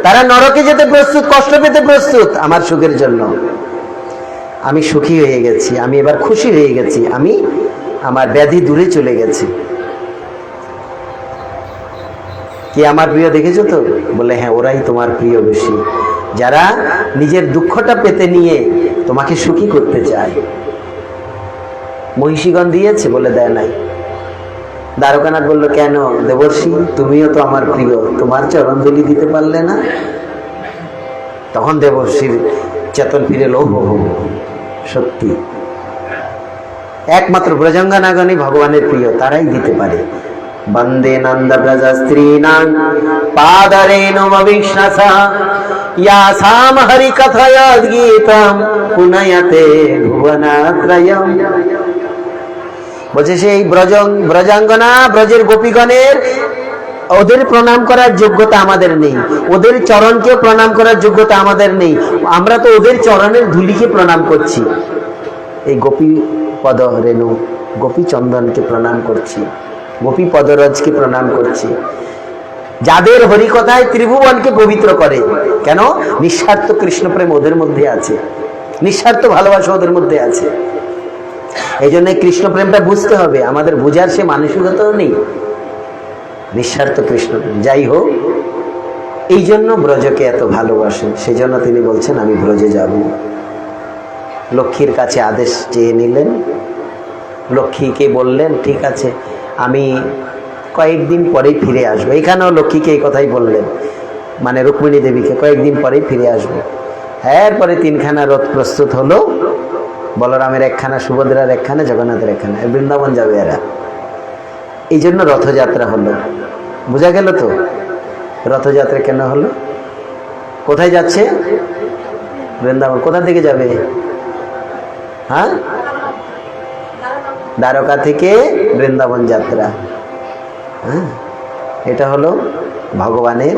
তারা নরকে যেতে প্রস্তুত, কষ্ট পেতে প্রস্তুত আমার সুখের জন্য। আমি সুখী হয়ে গেছি, আমি এবার খুশি হয়ে গেছি, আমি আমার ব্যাধি দূরে চলে গেছে। কি আমার প্রিয় দেখেছো তো? বলে হ্যাঁ, ওরাই তোমার প্রিয় বেশি, যারা নিজের দুঃখটা পেতে নিয়ে তোমাকে সুখী করতে চায়। মহিষীগণ দিয়েছে? বলে দেয় নাই। দ্বারকানাথ বলল, কেন দেবর্ষি, তুমিও তো আমার প্রিয়, তোমার চরণধুলি দিতে পারলে না? তখন দেবর্ষির চেতন ফিরে এলো, সত্যি একমাত্র ব্রজাঙ্গনাগণই ভগবানের প্রিয়, তারাই দিতে পারে। বন্দে নন্দ ব্রজ স্ত্রীণাং পাদরেণুমবিষ্ণসা ইয়াসাম হরি কথয়াদ গীতম পুনয়তে ভুবনাত্রয়ম। বলছে সেই ব্রজাঙ্গনা, ব্রজের গোপীগণের, ওদের প্রণাম করার যোগ্যতা আমাদের নেই, ওদের চরণকে প্রণাম করার যোগ্যতা আমাদের নেই। আমরা তো ওদের চরণের ধুলিকে প্রণাম করছি। এই গোপী পদ রেণু, গোপী চন্দনকে প্রণাম করছি, গোপী পদরজকে প্রণাম করছি, যাদের হরিকথায় ত্রিভুবনকে পবিত্র করে। কেন? নিঃস্বার্থ কৃষ্ণপ্রেম ওদের মধ্যে আছে, নিঃস্বার্থ ভালোবাসা ওদের মধ্যে আছে। এই জন্য কৃষ্ণপ্রেমটা বুঝতে হবে, আমাদের বোঝার সে মানসিকতাও নেই। নিঃস্বার্থ কৃষ্ণপ্রেম, যাই হোক, এই জন্য ব্রজকে এত ভালোবাসেন, সেজন্য তিনি বলছেন আমি ব্রজে যাব। লক্ষ্মীর কাছে আদেশ চেয়ে নিলেন, লক্ষ্মীকে বললেন ঠিক আছে আমি কয়েকদিন পরেই ফিরে আসবো। এখানেও লক্ষ্মীকে এই কথাই বললেন, মানে রুক্মিণী দেবীকে কয়েকদিন পরেই ফিরে আসবো। এরপরে তিনখানা রথ প্রস্তুত হলো, বলরামের একখানা, সুভদ্রার একখানা, জগন্নাথের একখানা, বৃন্দাবন যাবে এরা। এই জন্য রথযাত্রা হলো। বোঝা গেল তো রথযাত্রা কেন হলো? কোথায় যাচ্ছে? বৃন্দাবন। কোথা থেকে যাবে? হ্যাঁ, দ্বারকা থেকে বৃন্দাবন যাত্রা। হ্যাঁ, এটা হলো ভগবানের,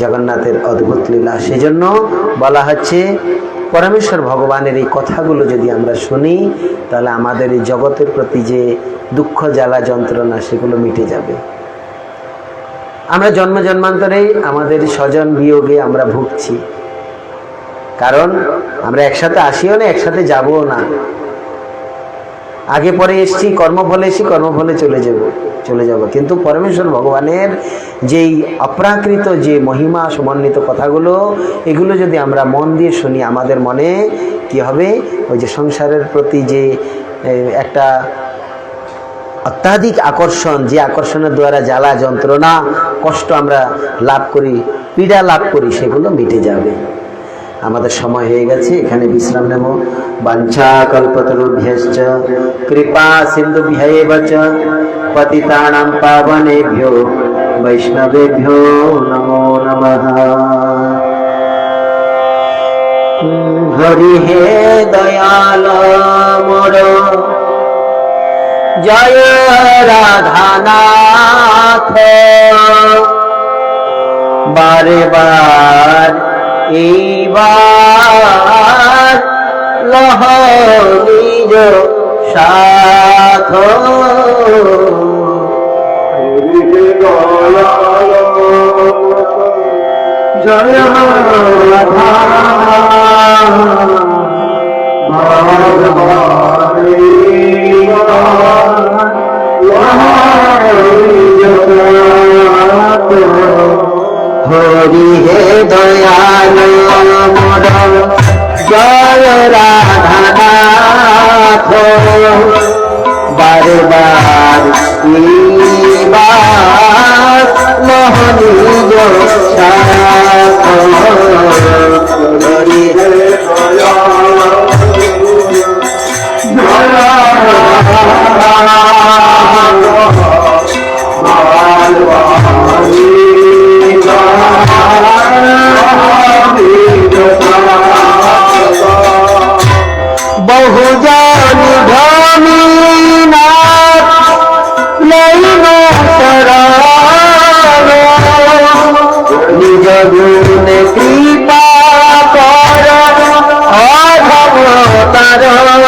জগন্নাথের অদ্ভুত লীলা। সেজন্য বলা হচ্ছে পরমেশ্বর ভগবানের এই কথাগুলো যদি আমরা শুনি, তাহলে আমাদের এই জগতের প্রতি যে দুঃখ, জ্বালা, যন্ত্রণা, সেগুলো মিটে যাবে। আমরা জন্ম জন্মান্তরে আমাদের স্বজন বিয়োগে আমরা ভুগছি, কারণ আমরা একসাথে আসিও না, একসাথে যাবও না। আগে পরে এসছি, কর্মফলে এসছি, কর্মফলে চলে যাব। চলে যাব। কিন্তু পরমেশ্বর ভগবানের যেই অপ্রাকৃত যে মহিমা সমন্বিত কথাগুলো, এগুলো যদি আমরা মন দিয়ে শুনি, আমাদের মনে কি হবে, ওই যে সংসারের প্রতি যে একটা অত্যাধিক আকর্ষণ, যে আকর্ষণের দ্বারা জ্বালা যন্ত্রণা কষ্ট আমরা লাভ করি, পীড়া লাভ করি, সেগুলো মিটে যাবে। আমাদের সময় হয়ে গেছে, এখানে বিশ্রাম নেব। বাঞ্ছা কল্পতরুভ্যশ্চ কৃপা সিন্ধুভ্যেব চ পতিতানাং পাবনেভ্যো বৈষ্ণবেভ্যো নমো নমঃ। হরি হে দয়াল মোর জয় রাধানাথ, বারে বার এইবার লহ নিজ সাথ। জয় রাধা হরি হে দয়াল মোর জয় রাধানাথ, বারে বার এইবার লহ নিজ সাথ। হরি হে বহুজন ধনীনাথ লইল শরণ, নিজ গুণে কৃপা কর অধমতারণ।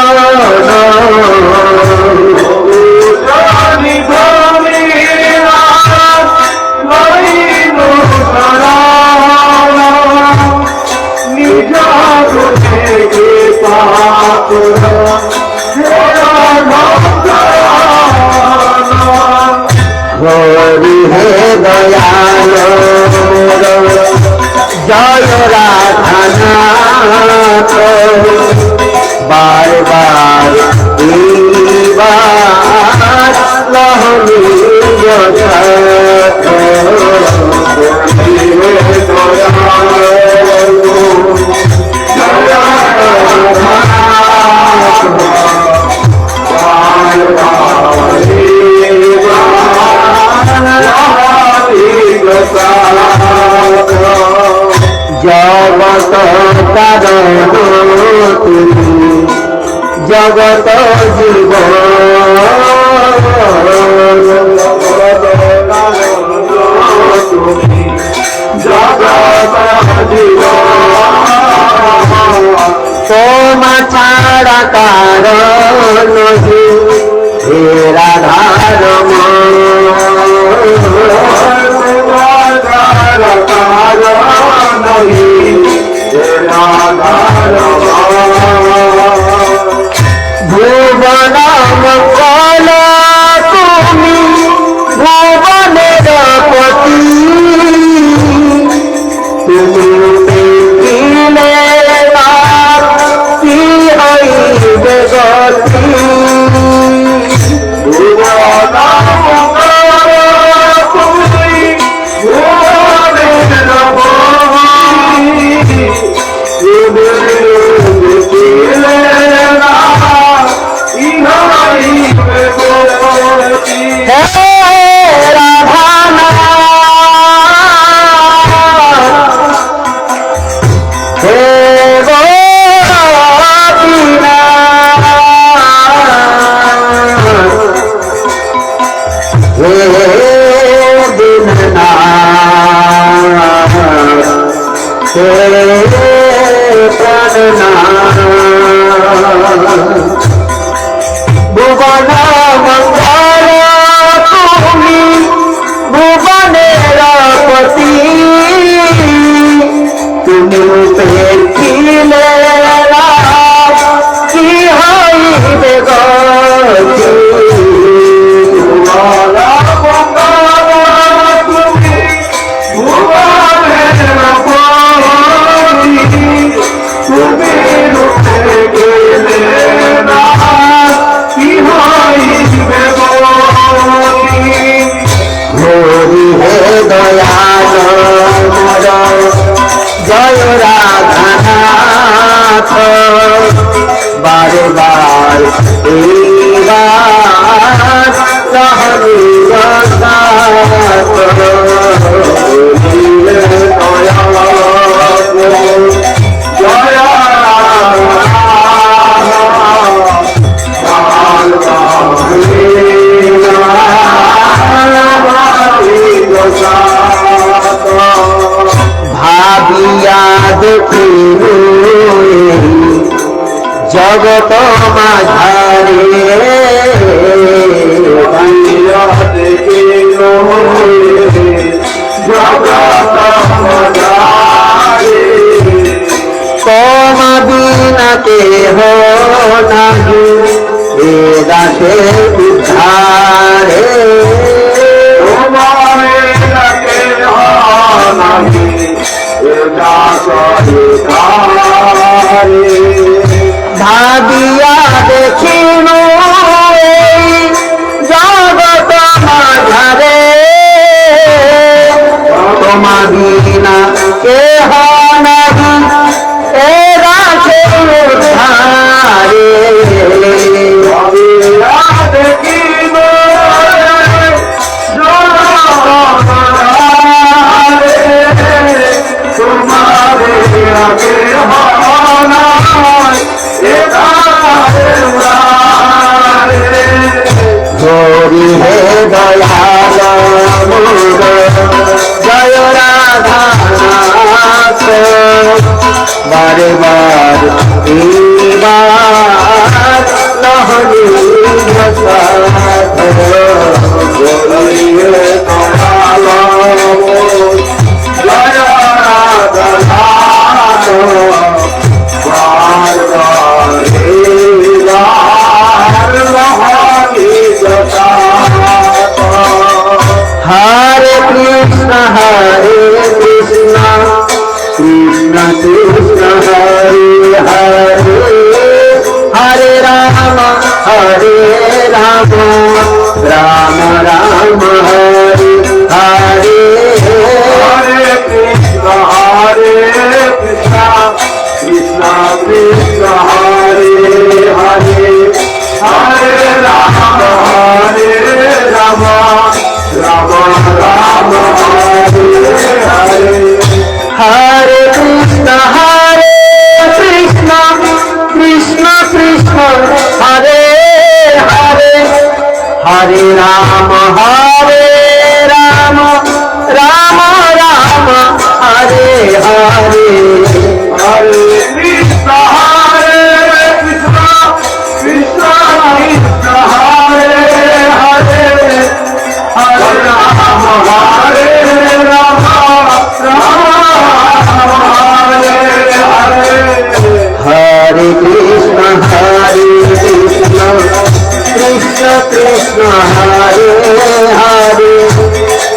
হরি হে দয়াল মোর জয় রাধানাথ, বার বার এইবার লহ নিজ সাথ। জগত কারণ তুমি, জগত জীব, তোমা ছাড়া কারণ হে রাধার ভুবন মঙ্গল তুমি ভুবনের পতি, তুমি দেখিলে কি হইবে গতি। ভুবন মঙ্গল তুমি ভুবনের পতি, তুমি দেখিলে ভুবন মঙ্গল তুমি ভুবনের পতি, তুমি দেখিলে কি হইবে গতি। জয় রাধানাথ বারে বার এইবার লহরি ভাবিয়া দেখি জগত মাঝারে তোমা বিনা কেহ নাহি এ দাসে উদ্ধারে ভাবিয়া দেখিল জগত মাঝারে তোমা বিনা কেহ নাহি এ দাসে উদ্ধারে হরি হে দয়াল জয় রাধানাথ বারে বার এইবার লহরি হরি হে দয়াল জয় রাধানাথ বার বার এইবার লহরি हरे कृष्ण कृष्ण कृष्ण हरे हरे हरे राम राम राम हरे हरे हरे कृष्ण कृष्ण कृष्ण कृष्ण हरे हरे हरे राम राम राम राम हरे हरे हरे कृष्ण कृष्ण कृष्ण कृष्ण हरे हरे हरे राम राम राम राम हरे हरे हरे कृष्ण कृष्ण कृष्ण कृष्ण हरे हरे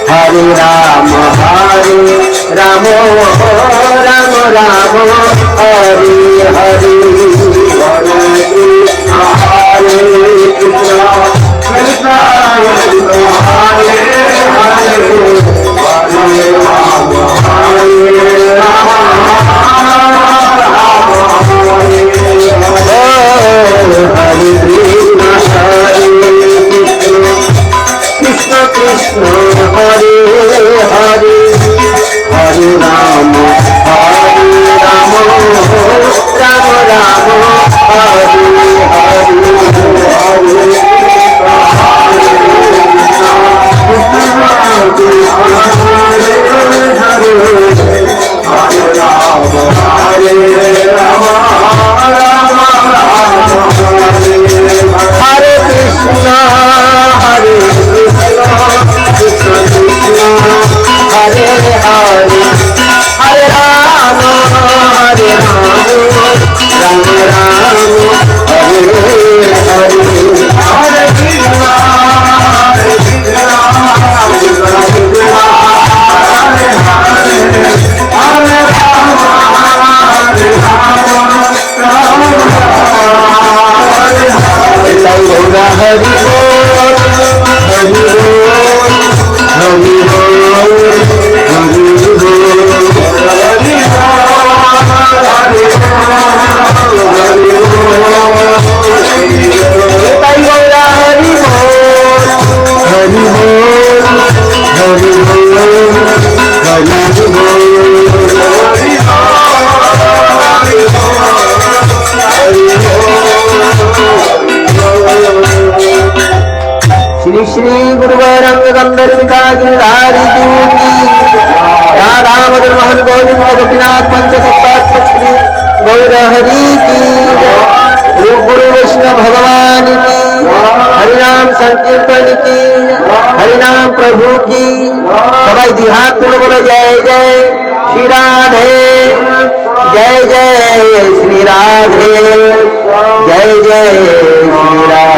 हरे राम हरे राम राम हरे हरे हरे कृष्ण कृष्ण कृष्ण कृष्ण हरे हरे हरे राम राम राम राम हरे हरे हरे कृष्ण कृष्ण कृष्ण हरे हरे हरे राम हरे कृष्ण कृष्ण कृष्ण हरे हरे हरे राम राम राम हरे हरे हरि बोल हरि बोल गिरधारी जीव की राधा मदन मोहन गोविंद गोपीनाथ पंच सप्ताह श्री गौर हरि की रूप गुरु वैष्णव भगवान की हरिनाम संकीर्तन की हरिनाम प्रभु की सबाई दिहात तुम बोलो जय जय श्री राधे जय जय श्री राधे जय जय श्री राधे।